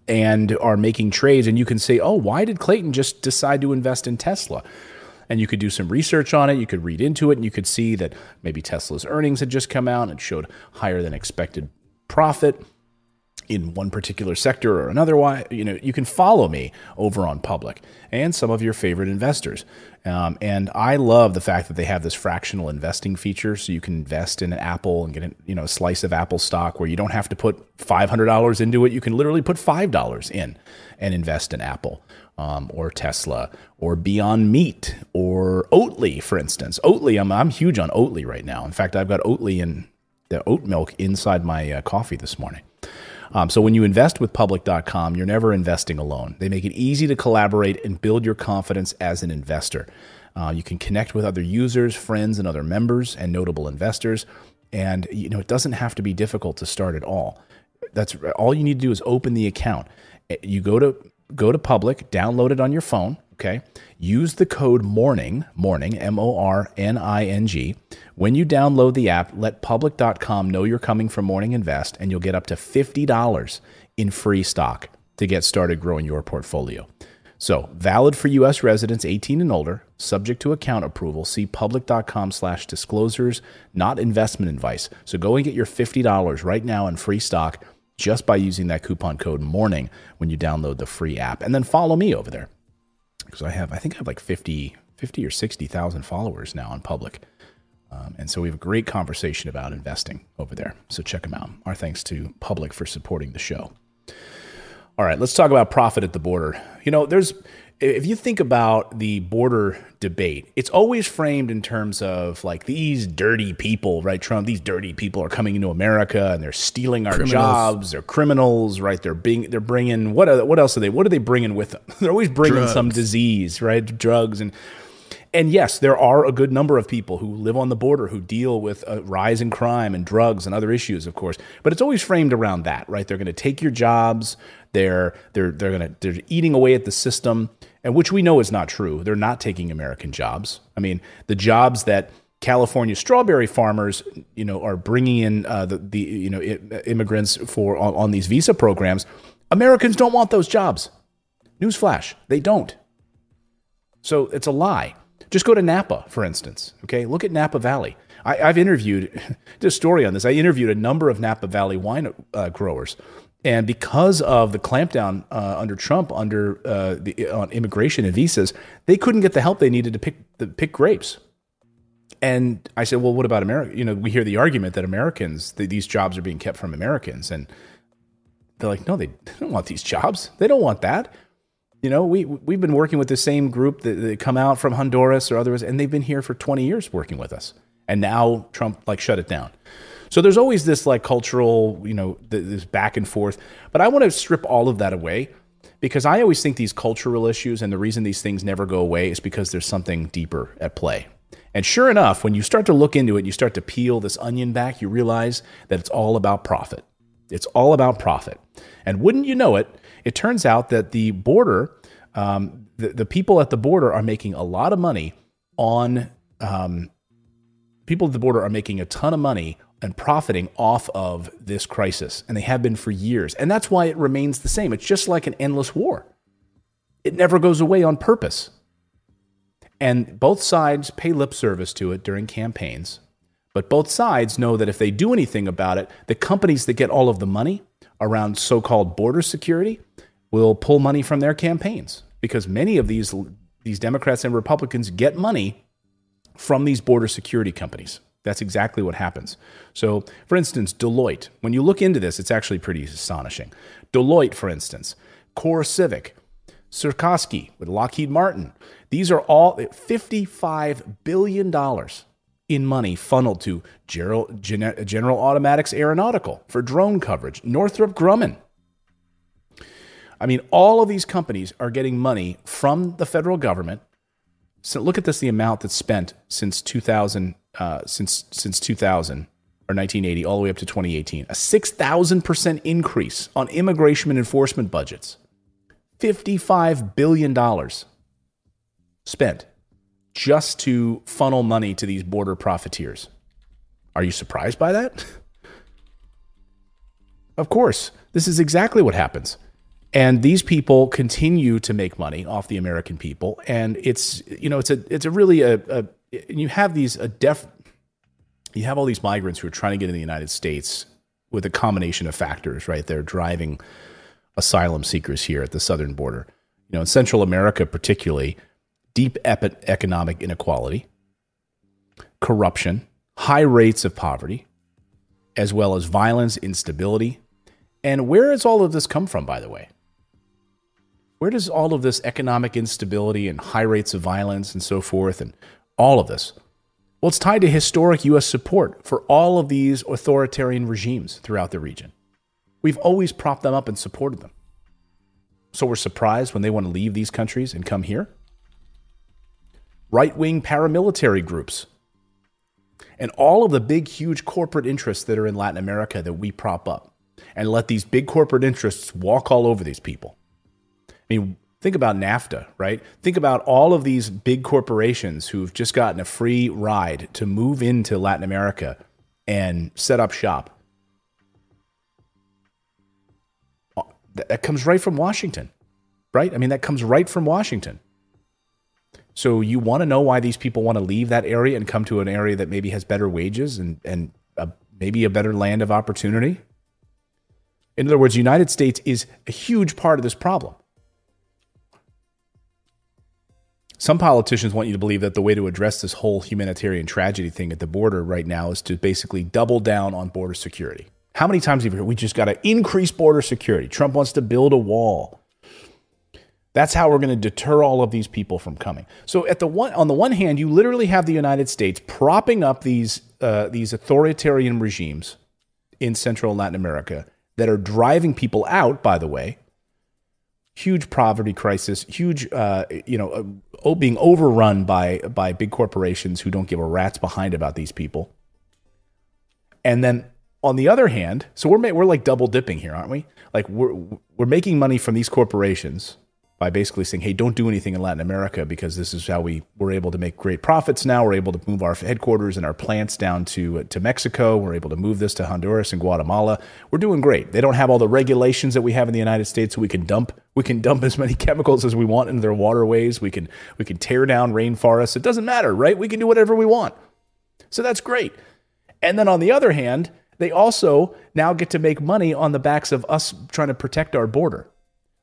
and are making trades. And you can say, oh, why did Clayton just decide to invest in Tesla? And you could do some research on it. You could read into it, and you could see that maybe Tesla's earnings had just come out and it showed higher than expected profit. in one particular sector or another, why, you can follow me over on Public and some of your favorite investors. And I love the fact that they have this fractional investing feature, so you can invest in an Apple and get a slice of Apple stock where you don't have to put $500 into it. You can literally put $5 in and invest in Apple, or Tesla, or Beyond Meat, or Oatly, for instance. Oatly, I'm huge on Oatly right now. In fact, I've got Oatly and the oat milk inside my coffee this morning. So when you invest with Public.com, you're never investing alone. They make it easy to collaborate and build your confidence as an investor. You can connect with other users, friends, and other members and notable investors. And it doesn't have to be difficult to start at all. That's all you need to do is open the account. You go to Public, download it on your phone. Okay. Use the code MORNING, MORNING. When you download the app, let Public.com know you're coming from Morning Invest, and you'll get up to $50 in free stock to get started growing your portfolio. So, valid for U.S. residents 18 and older, subject to account approval. See public.com/disclosures, not investment advice. So go and get your $50 right now in free stock just by using that coupon code MORNING when you download the free app. And then follow me over there, because I think I have like 50 or 60,000 followers now on Public. And so we have a great conversation about investing over there. So check them out. Our thanks to Public for supporting the show. All right, let's talk about profit at the border. If you think about the border debate, it's always framed in terms of like these dirty people, right, Trump? These dirty people are coming into America and they're stealing our jobs. They're criminals, right? They're bringing what else are they? What are they bringing with them? They're always bringing some disease, right? Drugs and yes, there are a good number of people who live on the border who deal with a rise in crime and drugs and other issues, of course. But it's always framed around that, right? They're going to take your jobs. They're eating away at the system, and which we know is not true. They're not taking American jobs. I mean, the jobs that California strawberry farmers, are bringing in immigrants on these visa programs. Americans don't want those jobs. Newsflash, they don't. So it's a lie. Just go to Napa, for instance. Okay, look at Napa Valley. I've interviewed, did a story on this. I interviewed a number of Napa Valley wine growers, and because of the clampdown under Trump on immigration and visas, they couldn't get the help they needed to pick grapes. And I said, well, what about America? We hear the argument that these jobs are being kept from Americans, and they're like, no, they don't want these jobs. They don't want that. We've been working with the same group that come out from Honduras or others, and they've been here for 20 years working with us. And now Trump shut it down. So there's always this cultural, this back and forth. But I want to strip all of that away, because I always think these cultural issues and the reason these things never go away is because there's something deeper at play. And sure enough, when you start to look into it, you start to peel this onion back, you realize that it's all about profit. It's all about profit. And wouldn't you know it, it turns out that the border, the people at the border are making a lot of money on, people at the border are making a ton of money and profiting off of this crisis. And they have been for years. And that's why it remains the same. It's just like an endless war. It never goes away on purpose. And both sides pay lip service to it during campaigns. But both sides know that if they do anything about it, the companies that get all of the money around so-called border security will pull money from their campaigns, because many of these Democrats and Republicans get money from these border security companies. That's exactly what happens. So, for instance, Deloitte, when you look into this, it's actually pretty astonishing. Deloitte, for instance, Core Civic, Sikorsky with Lockheed Martin, these are all $55 billion in money funneled to General Automatics Aeronautical for drone coverage, Northrop Grumman. I mean, all of these companies are getting money from the federal government. So look at this, the amount that's spent since 2000, since 2000 or 1980, all the way up to 2018. A 6,000% increase on immigration and enforcement budgets. $55 billion spent just to funnel money to these border profiteers. Are you surprised by that? Of course, this is exactly what happens. And these people continue to make money off the American people. And it's really you have all these migrants who are trying to get in the United States with a combination of factors, right? They're driving asylum seekers here at the southern border. In Central America, particularly, deep economic inequality, corruption, high rates of poverty, as well as violence, instability. And where does all of this come from, by the way? Where does all of this economic instability and high rates of violence and so forth and all of this? Well, it's tied to historic U.S. support for all of these authoritarian regimes throughout the region. We've always propped them up and supported them. So we're surprised when they want to leave these countries and come here? Right-wing paramilitary groups and all of the big, huge corporate interests that are in Latin America that we prop up and let these big corporate interests walk all over these people. I mean, think about NAFTA, right? Think about all of these big corporations who've just gotten a free ride to move into Latin America and set up shop. That comes right from Washington, right? I mean, that comes right from Washington. So you want to know why these people want to leave that area and come to an area that maybe has better wages and maybe a better land of opportunity? In other words, the United States is a huge part of this problem. Some politicians want you to believe that the way to address this whole humanitarian tragedy thing at the border right now is to basically double down on border security. How many times have you heard, we just got to increase border security? Trump wants to build a wall. That's how we're going to deter all of these people from coming. So on the one hand, you literally have the United States propping up these authoritarian regimes in Central and Latin America that are driving people out, by the way. Huge poverty crisis, huge, being overrun by big corporations who don't give a rat's behind about these people. And then on the other hand, so we're like double dipping here, aren't we? Like we're making money from these corporations by basically saying, hey, don't do anything in Latin America because this is how we're able to make great profits now. We're able to move our headquarters and our plants down to Mexico. We're able to move this to Honduras and Guatemala. We're doing great. They don't have all the regulations that we have in the United States, so we can dump as many chemicals as we want into their waterways. We can tear down rainforests. It doesn't matter, right? We can do whatever we want. So that's great. And then on the other hand, they also now get to make money on the backs of us trying to protect our border.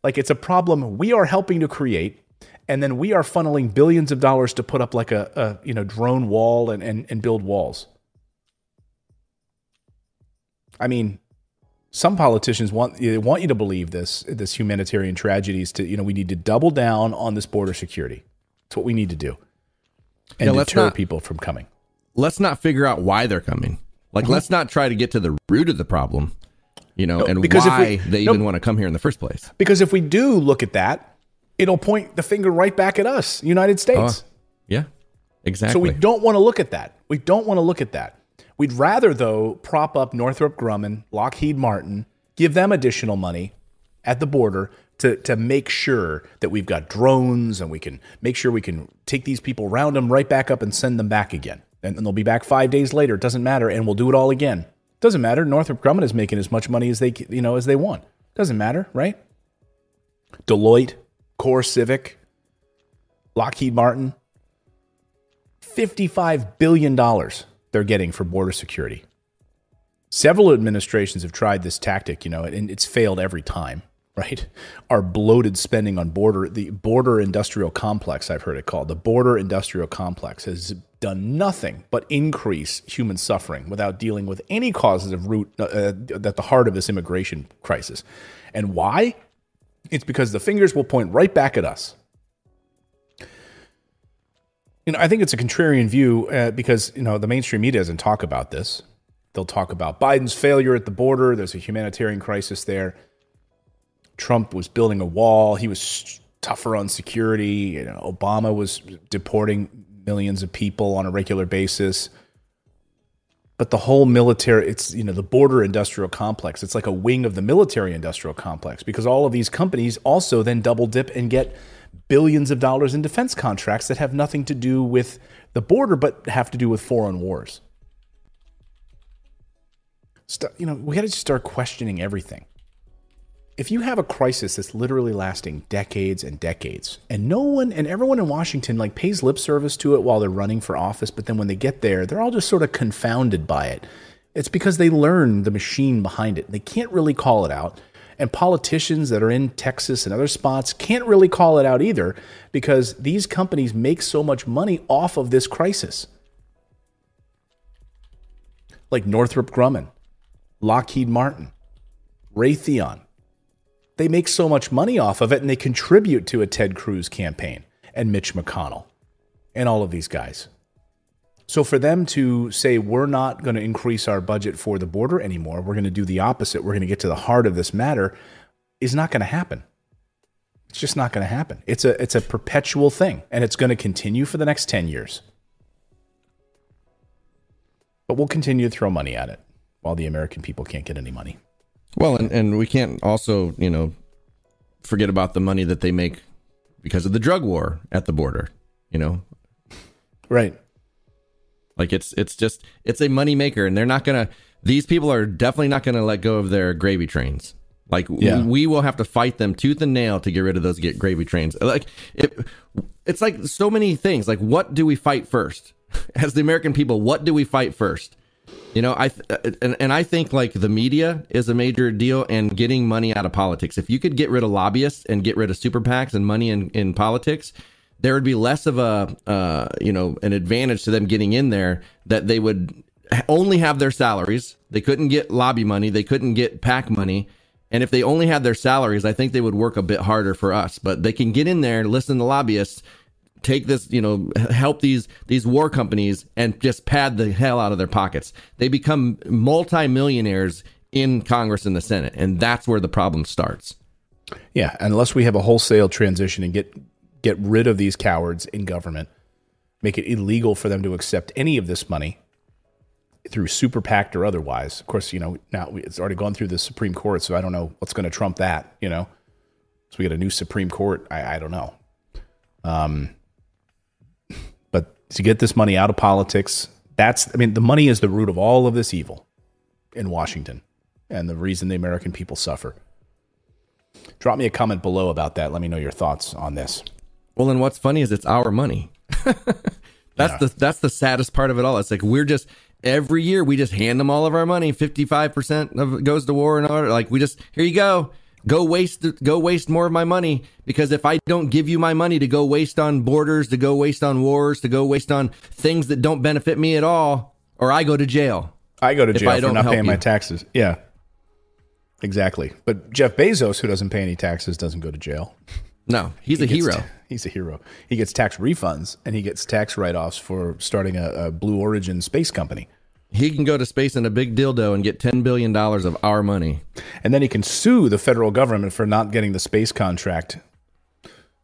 Like it's a problem we are helping to create, and then we are funneling billions of dollars to put up like a drone wall and build walls. I mean, some politicians want you to believe this humanitarian tragedies to we need to double down on this border security. That's what we need to do, and deter people from coming. Let's not figure out why they're coming. Like let's not try to get to the root of the problem. And why they even want to come here in the first place. Because if we do look at that, it'll point the finger right back at us, United States. Yeah, exactly. So we don't want to look at that. We'd rather, though, prop up Northrop Grumman, Lockheed Martin, give them additional money at the border to make sure that we've got drones and we can make sure we can take these people, round them right back up and send them back again. And they'll be back 5 days later. It doesn't matter. And we'll do it all again. Doesn't matter. Northrop Grumman is making as much money as they want. Doesn't matter, right? Deloitte, Core Civic, Lockheed Martin, $55 billion they're getting for border security. Several administrations have tried this tactic, and it's failed every time, right? Our bloated spending on the border industrial complex, I've heard it called. The border industrial complex has done nothing but increase human suffering without dealing with any causes of root at the heart of this immigration crisis. And why? It's because the fingers will point right back at us. I think it's a contrarian view because, the mainstream media doesn't talk about this. They'll talk about Biden's failure at the border. There's a humanitarian crisis there. Trump was building a wall. He was tougher on security. Obama was deporting millions of people on a regular basis. But the whole military, it's, the border industrial complex, it's like a wing of the military industrial complex because all of these companies also then double dip and get billions of dollars in defense contracts that have nothing to do with the border, but have to do with foreign wars. We got to just start questioning everything. If you have a crisis that's literally lasting decades and decades, and everyone in Washington pays lip service to it while they're running for office, but then when they get there, they're all just sort of confounded by it. It's because they learn the machine behind it. They can't really call it out. And politicians that are in Texas and other spots can't really call it out either because these companies make so much money off of this crisis. Like Northrop Grumman, Lockheed Martin, Raytheon. They make so much money off of it and they contribute to a Ted Cruz campaign and Mitch McConnell and all of these guys. So for them to say, we're not going to increase our budget for the border anymore, we're going to do the opposite, we're going to get to the heart of this matter, is not going to happen. It's just not going to happen. It's a perpetual thing, and it's going to continue for the next 10 years. But we'll continue to throw money at it while the American people can't get any money. Well, and we can't also, forget about the money that they make because of the drug war at the border, Right. Like it's a money maker, and these people are definitely not gonna let go of their gravy trains. Like we will have to fight them tooth and nail to get rid of those gravy trains. Like it's like so many things. Like, what do we fight first? As the American people, what do we fight first? I think like the media is a major deal, and getting money out of politics. If you could get rid of lobbyists and get rid of super PACs and money in politics, there would be less of an advantage to them getting in there, that they would only have their salaries. They couldn't get lobby money. They couldn't get PAC money. And if they only had their salaries, I think they would work a bit harder for us. But they can get in there, listen to lobbyists, take this, help these war companies and just pad the hell out of their pockets. They become multimillionaires in Congress and the Senate. And that's where the problem starts. Yeah, unless we have a wholesale transition and get rid of these cowards in government, make it illegal for them to accept any of this money through super PAC or otherwise. Of course, now it's already gone through the Supreme Court, so I don't know what's going to trump that, So we got a new Supreme Court. I don't know. But to get this money out of politics, the money is the root of all of this evil in Washington and the reason the American people suffer. Drop me a comment below about that. Let me know your thoughts on this. Well, and what's funny is it's our money. That's the saddest part of it all. It's like every year we just hand them all of our money. 55% of it goes to war and all. Like here you go. Go waste more of my money, because if I don't give you my money to go waste on borders, to go waste on wars, to go waste on things that don't benefit me at all, or I go to jail. I go to jail for not paying my taxes. Yeah, exactly. But Jeff Bezos, who doesn't pay any taxes, doesn't go to jail. No, he's a hero. He's a hero. He gets tax refunds and he gets tax write-offs for starting a Blue Origin space company. He can go to space in a big dildo and get $10 billion of our money. And then he can sue the federal government for not getting the space contract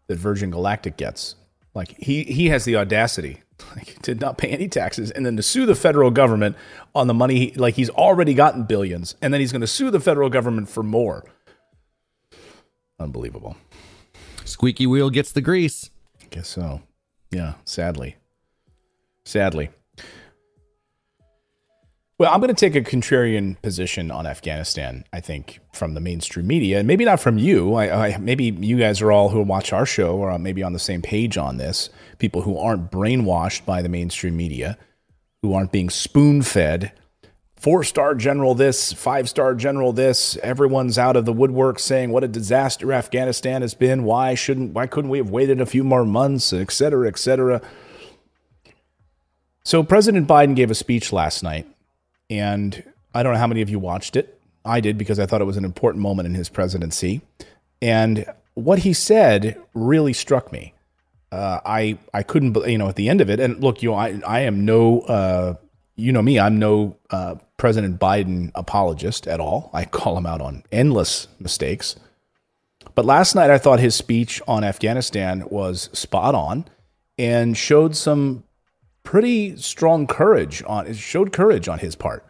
that Virgin Galactic gets. Like he has the audacity to not pay any taxes and then to sue the federal government on the money. Like he's already gotten billions and then he's going to sue the federal government for more. Unbelievable. Squeaky wheel gets the grease. I guess so. Yeah, sadly. Well, I'm going to take a contrarian position on Afghanistan, I think, from the mainstream media, and maybe not from you. Maybe you guys are all who watch our show or maybe on the same page on this, people who aren't brainwashed by the mainstream media, who aren't being spoon-fed. 4-star general this, 5-star general this. Everyone's out of the woodwork saying what a disaster Afghanistan has been. Why couldn't we have waited a few more months, et cetera, et cetera. So President Biden gave a speech last night, and I don't know how many of you watched it. I did, because I thought it was an important moment in his presidency. And what he said really struck me. I couldn't, at the end of it, and look, I am no, me, I'm no President Biden apologist at all. I call him out on endless mistakes. But last night, I thought his speech on Afghanistan was spot on and showed some pretty strong courage on his part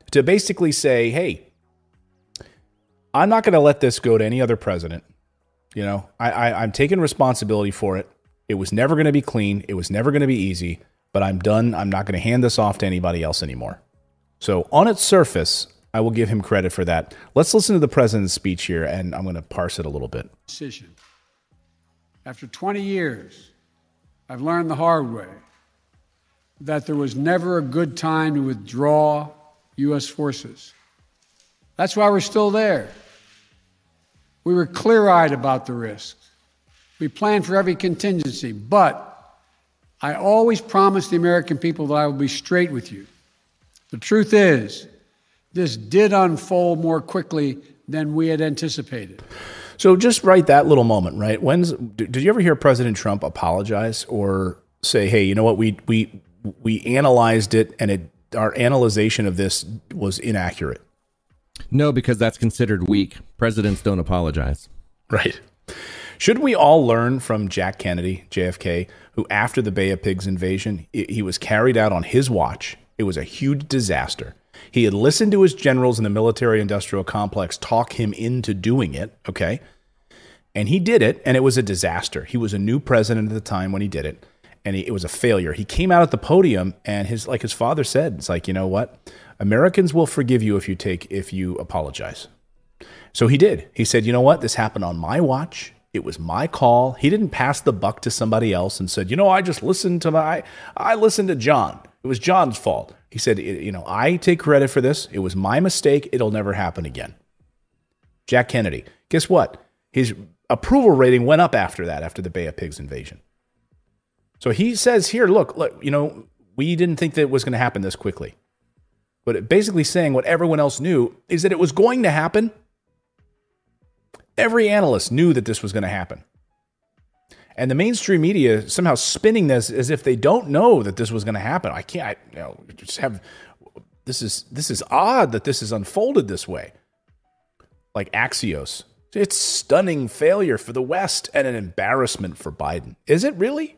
to basically say, hey, I'm not going to let this go to any other president. I'm taking responsibility for it. It was never going to be clean. It was never going to be easy, but I'm done. I'm not going to hand this off to anybody else anymore. So on its surface, I will give him credit for that. Let's listen to the president's speech here, and I'm going to parse it a little bit. Decision. After 20 years, I've learned the hard way that there was never a good time to withdraw U.S. forces. That's why we're still there. We were clear-eyed about the risks. We planned for every contingency, but I always promised the American people that I will be straight with you. The truth is, this did unfold more quickly than we had anticipated. So just right that little moment, right? Did you ever hear President Trump apologize or say, hey, you know what, we analyzed it and our analyzation of this was inaccurate? No, because that's considered weak. Presidents don't apologize. Right. Should we all learn from Jack Kennedy, JFK, who after the Bay of Pigs invasion, he was carried out on his watch. It was a huge disaster. He had listened to his generals in the military-industrial complex talk him into doing it, okay? And he did it, and it was a disaster. He was a new president at the time when he did it, and it was a failure. He came out at the podium, and his father said, it's like, you know what? Americans will forgive you if you apologize. So he did. He said, you know what? This happened on my watch. It was my call. He didn't pass the buck to somebody else and said, you know, I listened to John. It was John's fault. He said, you know, I take credit for this. It was my mistake. It'll never happen again. Jack Kennedy. Guess what? His approval rating went up after that, after the Bay of Pigs invasion. So he says here, look, you know, we didn't think that it was going to happen this quickly. But basically saying what everyone else knew is that it was going to happen. Every analyst knew that this was going to happen. And the mainstream media somehow spinning this as if they don't know that this was going to happen. This is odd that this is unfolded this way. Like Axios. It's stunning failure for the West and an embarrassment for Biden. Is it really?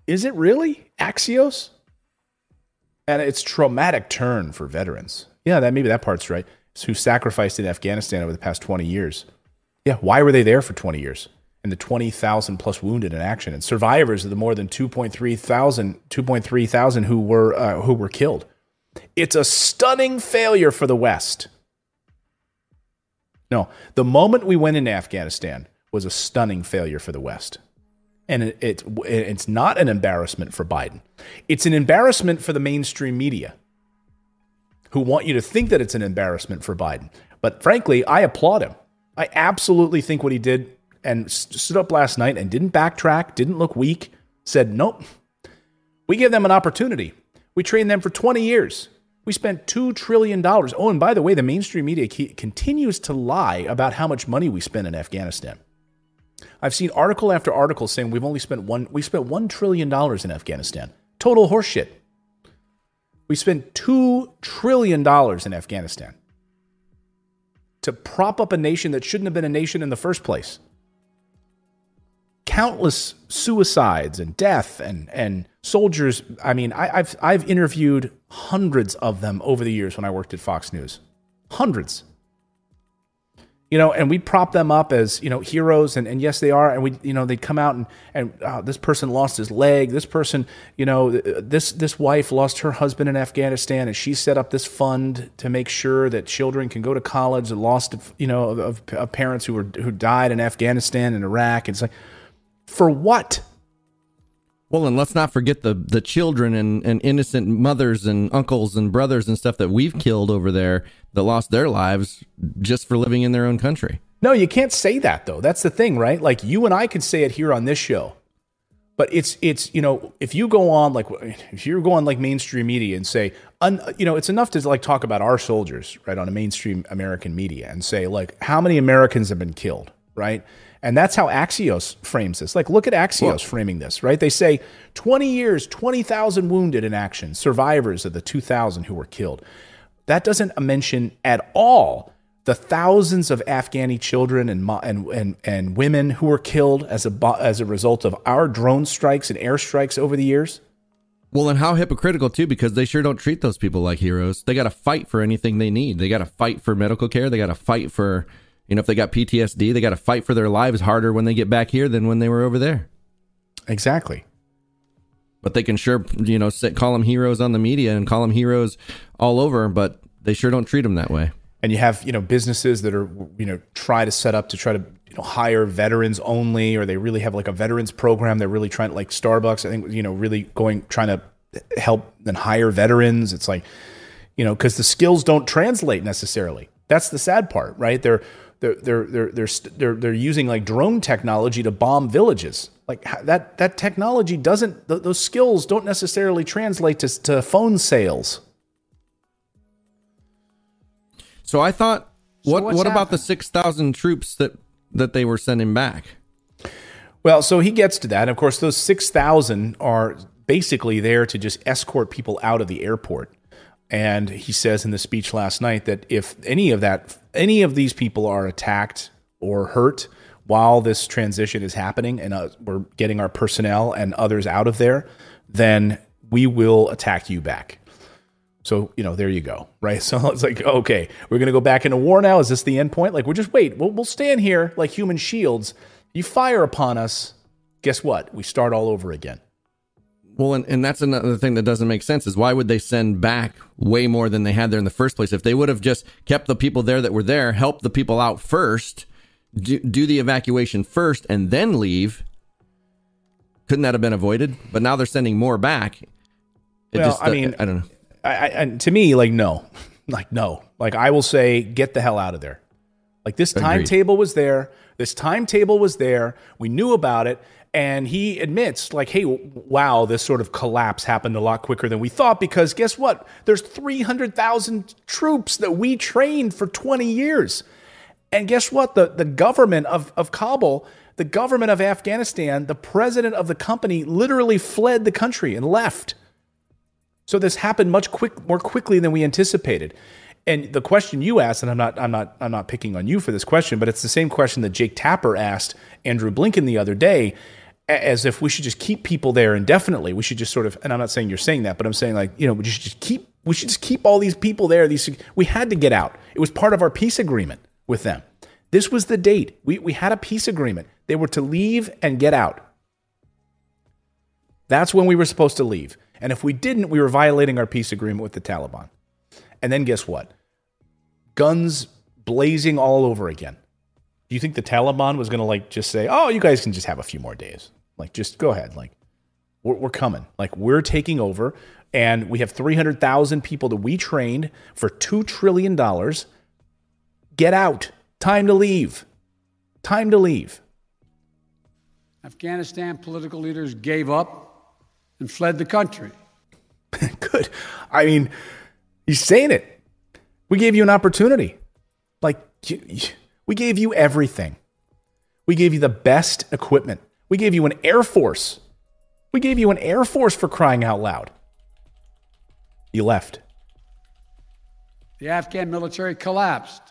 Is it really? Axios? And it's traumatic turn for veterans. Yeah, maybe that part's right. It's who sacrificed in Afghanistan over the past 20 years. Yeah, why were they there for 20 years? And the 20,000 plus wounded in action, and survivors of the more than 2.3 thousand who were killed. It's a stunning failure for the West. No, the moment we went into Afghanistan was a stunning failure for the West. And it's not an embarrassment for Biden. It's an embarrassment for the mainstream media, who want you to think that it's an embarrassment for Biden. But frankly, I applaud him. I absolutely think what he did, and stood up last night and didn't backtrack, didn't look weak, said, nope, we give them an opportunity. We trained them for 20 years. We spent $2 trillion. Oh, and by the way, the mainstream media continues to lie about how much money we spent in Afghanistan. I've seen article after article saying we spent $1 trillion in Afghanistan. Total horseshit. We spent $2 trillion in Afghanistan to prop up a nation that shouldn't have been a nation in the first place. Countless suicides and death and soldiers. I mean, I've interviewed hundreds of them over the years when I worked at Fox News. Hundreds. You know, and we prop them up as, you know, heroes, and yes, they are. And we, you know, they'd come out and this person lost his leg. This person, you know, this wife lost her husband in Afghanistan, and she set up this fund to make sure that children can go to college. And lost, you know, of parents who died in Afghanistan and Iraq. And it's like, for what? Well, and let's not forget the children and innocent mothers and uncles and brothers and stuff that we've killed over there that lost their lives just for living in their own country. No, you can't say that, though. That's the thing, right? Like, you and I can say it here on this show. But it's you know, if you go on, like, if you're going like mainstream media and say, you know, it's enough to like talk about our soldiers, right, on a mainstream American media and say, like, how many Americans have been killed, right? And that's how Axios frames this. Like, look at Axios framing this, right? They say 20 years, 20,000 wounded in action, survivors of the 2,000 who were killed. That doesn't mention at all the thousands of Afghani children and women who were killed as a result of our drone strikes and airstrikes over the years. Well, and how hypocritical, too, because they sure don't treat those people like heroes. They got to fight for anything they need. They got to fight for medical care. They got to fight for, you know, if they got PTSD, they got to fight for their lives harder when they get back here than when they were over there. Exactly. But they can sure, you know, call them heroes on the media and call them heroes all over, but they sure don't treat them that way. And you have, you know, businesses that are, you know, try to hire veterans only, or they really have like a veterans program. They're really trying, like Starbucks, I think, you know, really trying to help and hire veterans. It's like, because the skills don't translate necessarily. That's the sad part, right? They're using like drone technology to bomb villages. Like that technology doesn't, those skills don't necessarily translate to phone sales. So I thought, what about the 6,000 troops that they were sending back? Well, so he gets to that. And of course, those 6,000 are basically there to just escort people out of the airport. And he says in the speech last night that if any of these people are attacked or hurt while this transition is happening and we're getting our personnel and others out of there, then we will attack you back. So, there you go, right? So it's like, okay, we're going to go back into war now. Is this the end point? Like, we'll stand here like human shields. You fire upon us, guess what? We start all over again. Well, and that's another thing that doesn't make sense is why would they send back way more than they had there in the first place? If they would have just kept the people there that were there, helped the people out first, do the evacuation first, and then leave, couldn't that have been avoided? But now they're sending more back. I don't know. To me, no. No. I will say, get the hell out of there. Like, this timetable was there. This timetable was there. We knew about it. And he admits, hey, wow, this sort of collapse happened a lot quicker than we thought because guess what? There's 300,000 troops that we trained for 20 years. And guess what? The government of Kabul, the government of Afghanistan, the president of the company literally fled the country and left. So this happened more quickly than we anticipated. And the question you asked, and I'm not picking on you for this question, but it's the same question that Jake Tapper asked Andrew Blinken the other day, as if we should just keep people there indefinitely. We should just sort of, and I'm not saying you're saying that, but I'm saying we should just keep all these people there. We had to get out. It was part of our peace agreement with them. This was the date. We had a peace agreement. They were to leave and get out. That's when we were supposed to leave. And if we didn't, we were violating our peace agreement with the Taliban. And then guess what? Guns blazing all over again. Do you think the Taliban was going to just say, oh, you guys can just have a few more days? Just go ahead. We're coming. We're taking over. And we have 300,000 people that we trained for $2 trillion. Get out. Time to leave. Time to leave. Afghanistan political leaders gave up and fled the country. Good. I mean, he's saying it. We gave you an opportunity. We gave you everything. We gave you the best equipment. We gave you an Air Force. We gave you an Air Force for crying out loud. You left. The Afghan military collapsed,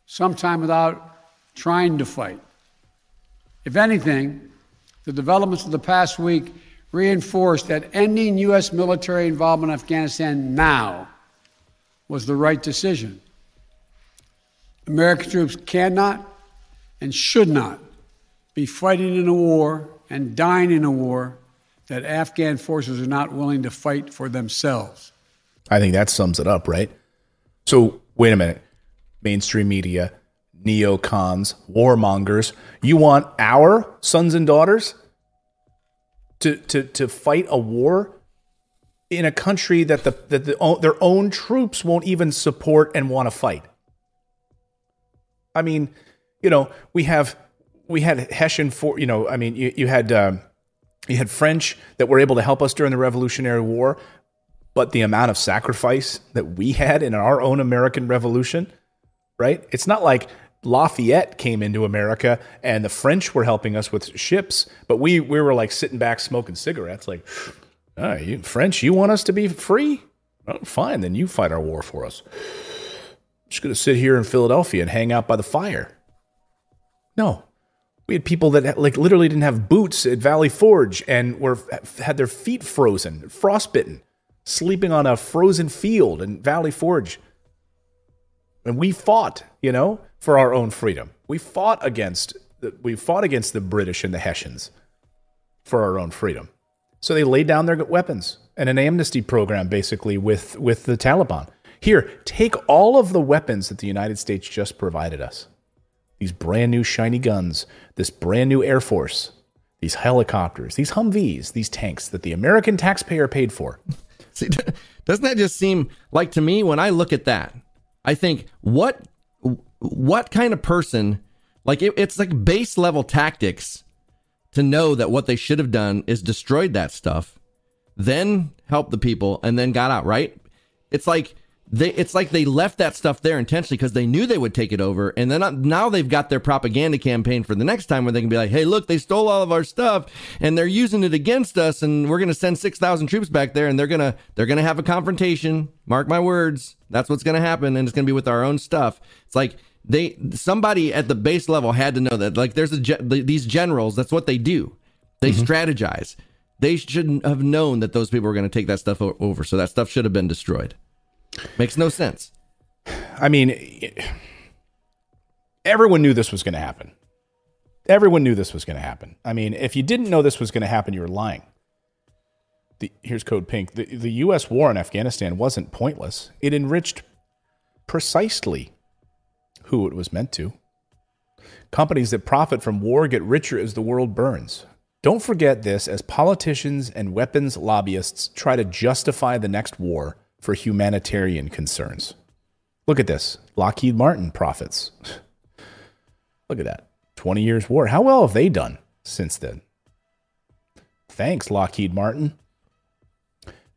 sometime without trying to fight. If anything, the developments of the past week reinforced that ending U.S. military involvement in Afghanistan now was the right decision. American troops cannot and should not be fighting in a war and dying in a war that Afghan forces are not willing to fight for themselves. I think that sums it up, right? So, wait a minute. Mainstream media, neocons, warmongers, you want our sons and daughters to fight a war in a country that their own troops won't even support and want to fight? I mean, we had Hessian for, you had French that were able to help us during the Revolutionary War, but the amount of sacrifice that we had in our own American Revolution, right? It's not like Lafayette came into America and the French were helping us with ships, but we were sitting back smoking cigarettes you French, you want us to be free? Oh, fine, then you fight our war for us. Just going to sit here in Philadelphia and hang out by the fire. No. We had people that literally didn't have boots at Valley Forge and had their feet frozen, frostbitten, sleeping on a frozen field in Valley Forge. And we fought, for our own freedom. We fought against the British and the Hessians for our own freedom. So they laid down their weapons and an amnesty program basically with the Taliban. Here, take all of the weapons that the United States just provided us. These brand new shiny guns, this brand new Air Force, these helicopters, these Humvees, these tanks that the American taxpayer paid for. See, Doesn't that just seem like, to me, when I look at that, I think, what kind of person, like it's like base level tactics to know that what they should have done is destroyed that stuff, then helped the people, and then got out, right? It's like they left that stuff there intentionally because they knew they would take it over, and then now they've got their propaganda campaign for the next time where they can be like, hey, look, they stole all of our stuff and they're using it against us, and we're going to send 6,000 troops back there, and they're going to have a confrontation. Mark my words, that's what's going to happen, and it's going to be with our own stuff. It's like somebody at the base level had to know that, like, there's these generals, that's what they do. They strategize. They shouldn't have known that those people were going to take that stuff over, so that stuff should have been destroyed. Makes no sense. I mean, everyone knew this was going to happen. Everyone knew this was going to happen. I mean, if you didn't know this was going to happen, you were lying. Here's Code Pink. The U.S. war in Afghanistan wasn't pointless. It enriched precisely who it was meant to. Companies that profit from war get richer as the world burns. Don't forget this as politicians and weapons lobbyists try to justify the next war for humanitarian concerns. Look at this. Lockheed Martin profits. Look at that. 20 years war. How well have they done since then? Thanks, Lockheed Martin.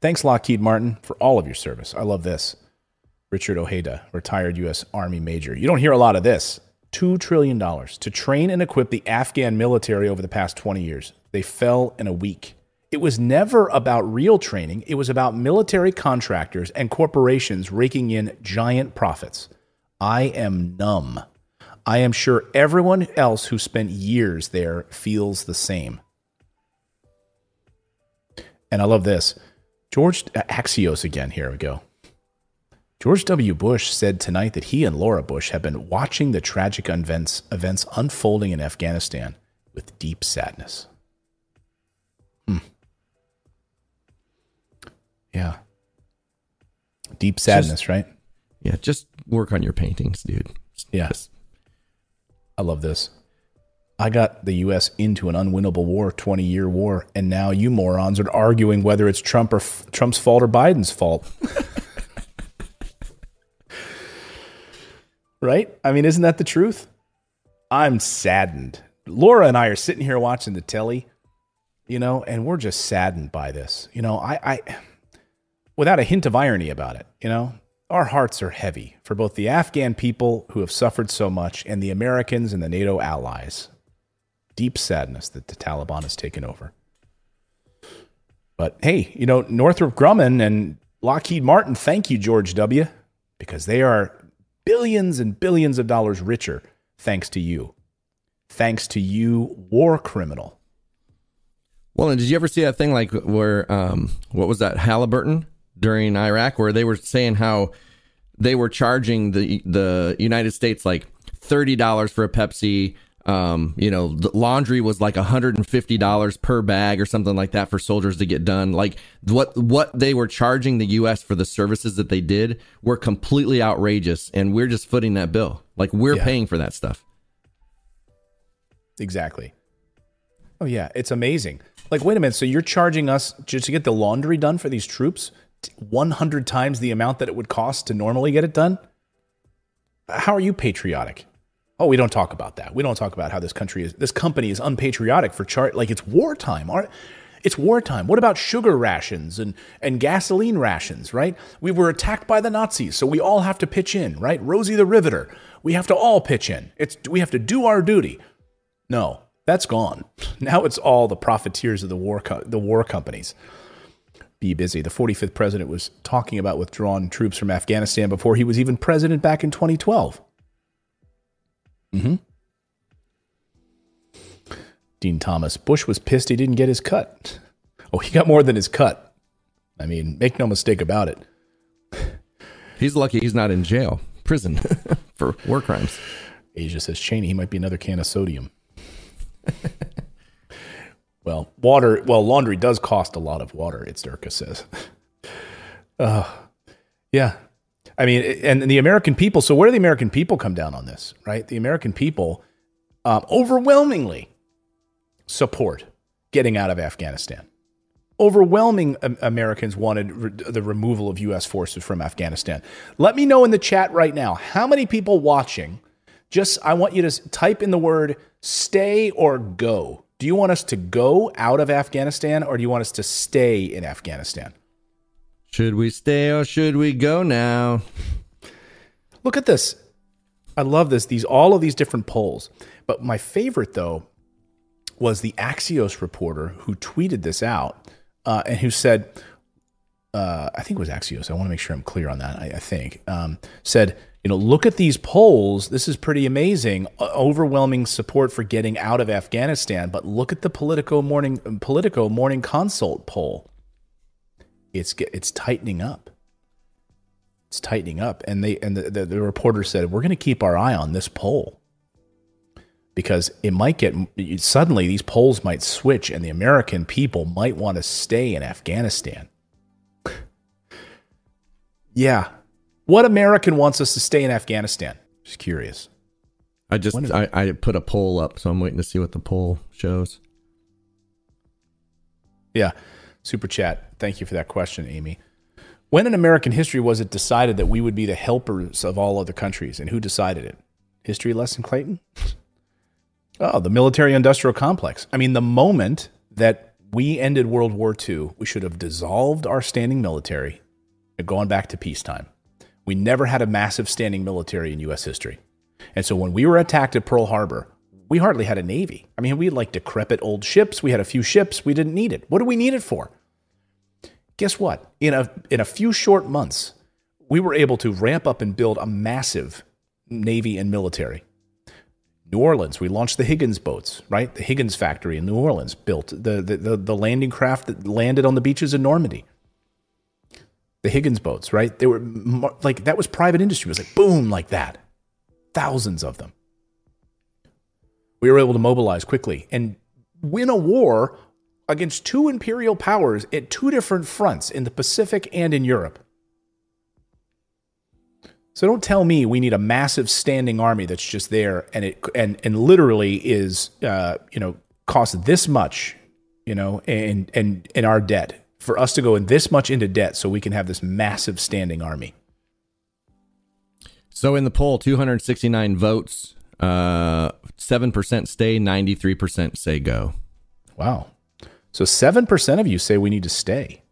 Thanks, Lockheed Martin, for all of your service. I love this. Richard Ojeda, retired U.S. Army major. You don't hear a lot of this. $2 trillion to train and equip the Afghan military over the past 20 years. They fell in a week. It was never about real training. It was about military contractors and corporations raking in giant profits. I am numb. I am sure everyone else who spent years there feels the same. And I love this. George Axios again. Here we go. George W. Bush said tonight that he and Laura Bush have been watching the tragic events unfolding in Afghanistan with deep sadness. Yeah. Deep sadness, right? Yeah, just work on your paintings, dude. Yes. I love this. I got the U.S. into an unwinnable war, 20-year war, and now you morons are arguing whether it's Trump's fault or Biden's fault. Right? I mean, isn't that the truth? I'm saddened. Laura and I are sitting here watching the telly, and we're just saddened by this. I without a hint of irony about it, our hearts are heavy for both the Afghan people who have suffered so much and the Americans and the NATO allies. Deep sadness that the Taliban has taken over. But hey, Northrop Grumman and Lockheed Martin, thank you, George W., because they are billions and billions of dollars richer thanks to you. Thanks to you, war criminal. Well, and did you ever see that thing like where, what was that, Halliburton during Iraq, where they were saying how they were charging the United States like $30 for a Pepsi. The laundry was like $150 per bag or something like that for soldiers to get done. Like what they were charging the U.S. for the services that they did were completely outrageous, and we're just footing that bill. Like we're paying for that stuff. Exactly. Oh yeah, it's amazing. Like, wait a minute, so you're charging us just to get the laundry done for these troops 100 times the amount that it would cost to normally get it done? How are you patriotic? Oh, we don't talk about that. We don't talk about how this company is unpatriotic for like it's wartime. It's wartime. What about sugar rations and gasoline rations, right? We were attacked by the Nazis, so we all have to pitch in, right? Rosie the Riveter. We have to all pitch in. We have to do our duty. No, that's gone. Now it's all the profiteers of the war companies. Be busy. The 45th president was talking about withdrawing troops from Afghanistan before he was even president back in 2012. Dean Thomas. Bush was pissed he didn't get his cut. Oh, he got more than his cut. I mean, make no mistake about it. He's lucky he's not in prison for war crimes. Asia says, Cheney, he might be another can of sodium. Laundry does cost a lot of water, Itzderka says. Yeah. I mean, and the American people, so where do the American people come down on this, right? The American people overwhelmingly support getting out of Afghanistan. Overwhelming Americans wanted the removal of U.S. forces from Afghanistan. Let me know in the chat right now, how many people watching, I want you to type in the word stay or go. Do you want us to go out of Afghanistan, or do you want us to stay in Afghanistan? Should we stay or should we go now? Look at this. I love this. All of these different polls. But my favorite, though, was the Axios reporter who tweeted this out and who said, I think it was Axios. I want to make sure I'm clear on that. I think said, look at these polls. This is pretty amazing. Overwhelming support for getting out of Afghanistan. But look at the Politico Morning Consult poll. It's tightening up. It's tightening up. And the reporter said, we're going to keep our eye on this poll, because it might suddenly these polls might switch and the American people might want to stay in Afghanistan. Yeah. What American wants us to stay in Afghanistan? Just curious. I put a poll up, so I'm waiting to see what the poll shows. Yeah. Super chat. Thank you for that question, Amy. When in American history was it decided that we would be the helpers of all other countries, and who decided it? History lesson, Clayton? Oh, the military-industrial complex. I mean, the moment that we ended World War II, we should have dissolved our standing military and gone back to peacetime. We never had a massive standing military in U.S. history. And so when we were attacked at Pearl Harbor, we hardly had a navy. I mean, we had like decrepit old ships. We had a few ships. We didn't need it. What do we need it for? Guess what? In a few short months, we were able to ramp up and build a massive navy and military. New Orleans, we launched the Higgins boats, right? The Higgins factory in New Orleans built the landing craft that landed on the beaches of Normandy. The Higgins boats, right? They were like, that was private industry. It was like boom, like that. Thousands of them. We were able to mobilize quickly and win a war against two imperial powers at two different fronts, in the Pacific and in Europe. So don't tell me we need a massive standing army that's just there and literally is cost this much, and our debt, for us to go in this much into debt so we can have this massive standing army. So in the poll, 269 votes, 7% stay, 93% say go. Wow. So 7% of you say we need to stay.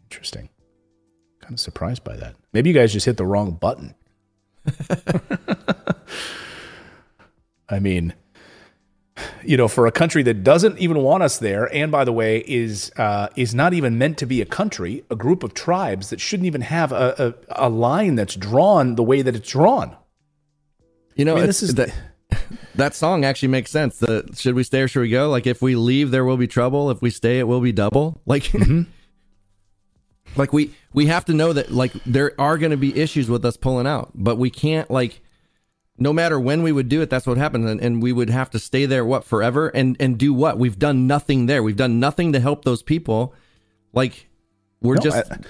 Interesting. Kind of surprised by that. Maybe you guys just hit the wrong button. I mean, for a country that doesn't even want us there, and by the way, is not even meant to be a country, a group of tribes that shouldn't even have a line that's drawn the way that it's drawn. This is that song actually makes sense. Should we stay or should we go? Like, if we leave, there will be trouble. If we stay, it will be double. Like, mm-hmm. Like we have to know that, like, there are going to be issues with us pulling out, but we can't, like, no matter when we would do it, that's what happens. And we would have to stay there, forever and do what? We've done nothing there. We've done nothing to help those people. Like, we're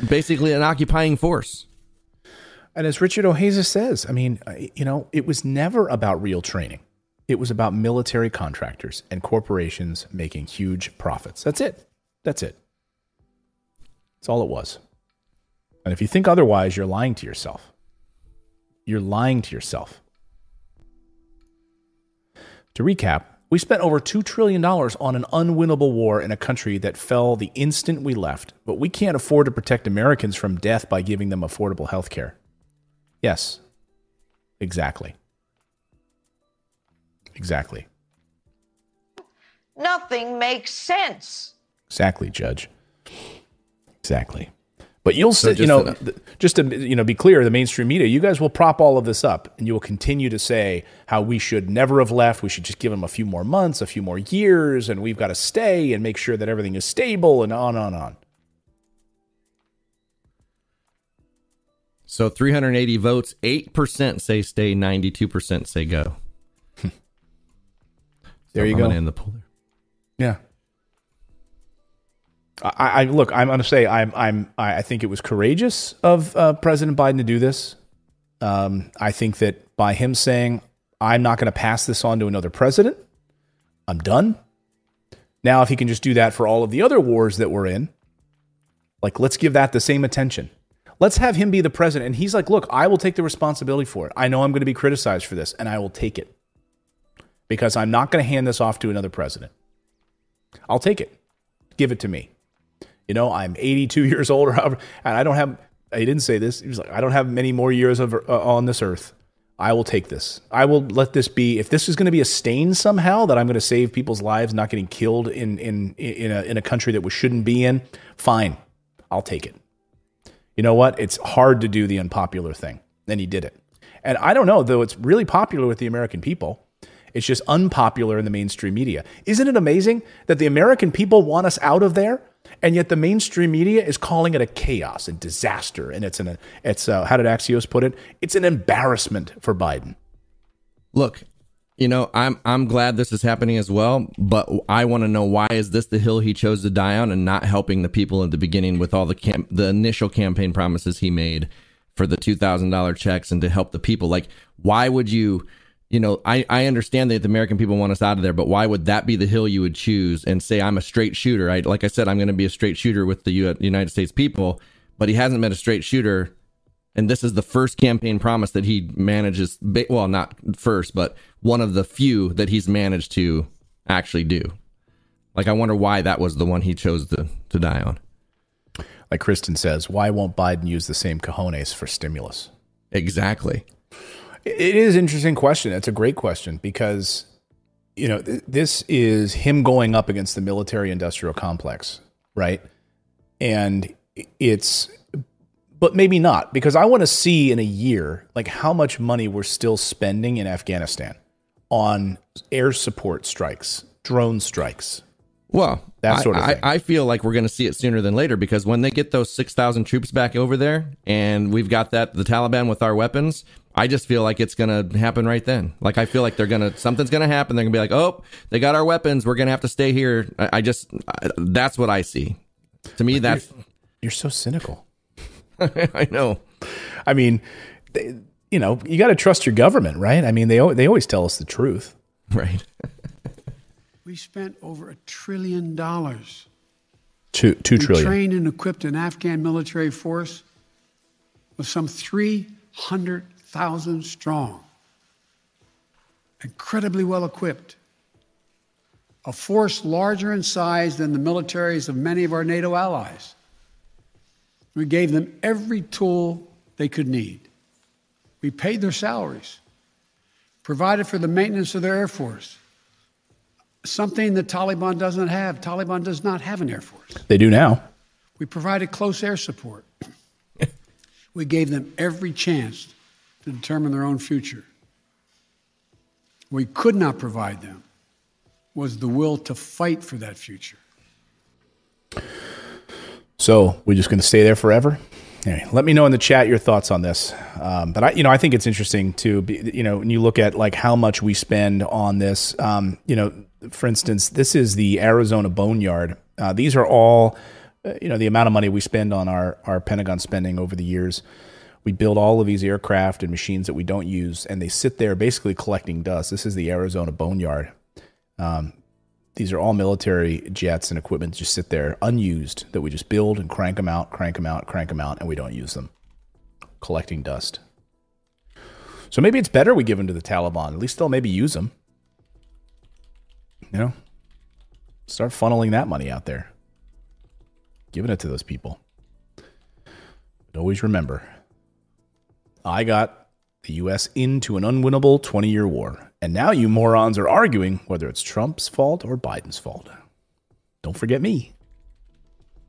basically an occupying force. And as Richard Ojeda says, I mean, it was never about real training. It was about military contractors and corporations making huge profits. That's it. That's all it was. And if you think otherwise, you're lying to yourself. You're lying to yourself. To recap, we spent over $2 trillion on an unwinnable war in a country that fell the instant we left, but we can't afford to protect Americans from death by giving them affordable health care. Yes, exactly. Exactly. Nothing makes sense. Exactly, Judge. Exactly. But you'll still, just to be clear, the mainstream media, you guys will prop all of this up, and you will continue to say how we should never have left. We should just give them a few more months, a few more years, and we've got to stay and make sure that everything is stable, and on and on. So 380 votes, 8% say stay, 92% say go. There you go. In the poll. Yeah. I'm going to say I think it was courageous of President Biden to do this. I think that by him saying, I'm not going to pass this on to another president, I'm done. Now, if he can just do that for all of the other wars that we're in, like, let's give that the same attention. Let's have him be the president. And he's like, look, I will take the responsibility for it. I know I'm going to be criticized for this, and I will take it because I'm not going to hand this off to another president. I'll take it. Give it to me. You know, I'm 82 years old, or however, and I don't have, he didn't say this. He was like, I don't have many more years of, on this earth. I will take this. I will let this be. If this is going to be a stain somehow that I'm going to save people's lives, not getting killed in a country that we shouldn't be in, fine. I'll take it. You know what? It's hard to do the unpopular thing. Then he did it. And I don't know, though it's really popular with the American people. It's just unpopular in the mainstream media. Isn't it amazing that the American people want us out of there? And yet the mainstream media is calling it a chaos and disaster. And it's how did Axios put it? It's an embarrassment for Biden. Look, you know, I'm glad this is happening as well, but I want to know, why is this the hill he chose to die on and not helping the people at the beginning with all the initial campaign promises he made for the $2,000 checks and to help the people? Like, why would you, I understand that the American people want us out of there, but why would that be the hill you would choose and say, I'm a straight shooter? Like I said, I'm going to be a straight shooter with the United States people, but he hasn't been a straight shooter. And this is the first campaign promise that he manages, well, not first, but one of the few that he's managed to actually do. Like, I wonder why that was the one he chose to die on. Like Kristen says, why won't Biden use the same cojones for stimulus? Exactly. It is an interesting question. It's a great question because, this is him going up against the military industrial complex, right? And but maybe not, because I want to see in a year, like, how much money we're still spending in Afghanistan on air support strikes, drone strikes. Well, that sort of thing. I feel like we're going to see it sooner than later, because when they get those 6,000 troops back over there and we've got the Taliban with our weapons, I just feel like it's going to happen right then. Like, I feel like something's going to happen. They're going to be like, oh, they got our weapons. We're going to have to stay here. That's what I see. To me, You're so cynical. I know. I mean, you got to trust your government, right? I mean, they always tell us the truth. Right. We spent over $1 trillion. Two trillion. We trained and equipped an Afghan military force with some 300,000 strong, incredibly well equipped, a force larger in size than the militaries of many of our NATO allies. We gave them every tool they could need. We paid their salaries, provided for the maintenance of their Air Force, something the Taliban doesn't have. Taliban does not have an Air Force. They do now. We provided close air support. We gave them every chance to determine their own future. What we could not provide them was the will to fight for that future. So we're just going to stay there forever? Anyway, let me know in the chat your thoughts on this. But I think it's interesting to be, when you look at like how much we spend on this. For instance, this is the Arizona Boneyard. These are all, the amount of money we spend on our Pentagon spending over the years. We build all of these aircraft and machines that we don't use, and they sit there basically collecting dust. This is the Arizona Boneyard. These are all military jets and equipment that just sit there unused, that we just build and crank them out, and we don't use them, collecting dust. So maybe it's better we give them to the Taliban. At least they'll maybe use them. Start funneling that money out there, giving it to those people. But always remember, I got the U.S. into an unwinnable 20-year war. And now you morons are arguing whether it's Trump's fault or Biden's fault. Don't forget me.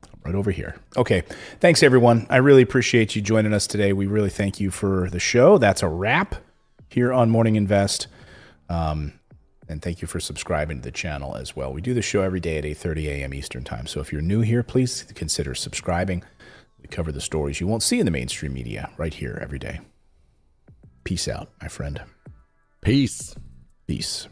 I'm right over here. Okay. Thanks, everyone. I really appreciate you joining us today. We really thank you for the show. That's a wrap here on Morning Invest. And thank you for subscribing to the channel as well. We do the show every day at 8:30 a.m. Eastern Time. So if you're new here, please consider subscribing. We cover the stories you won't see in the mainstream media right here every day. Peace out, my friend. Peace. Peace.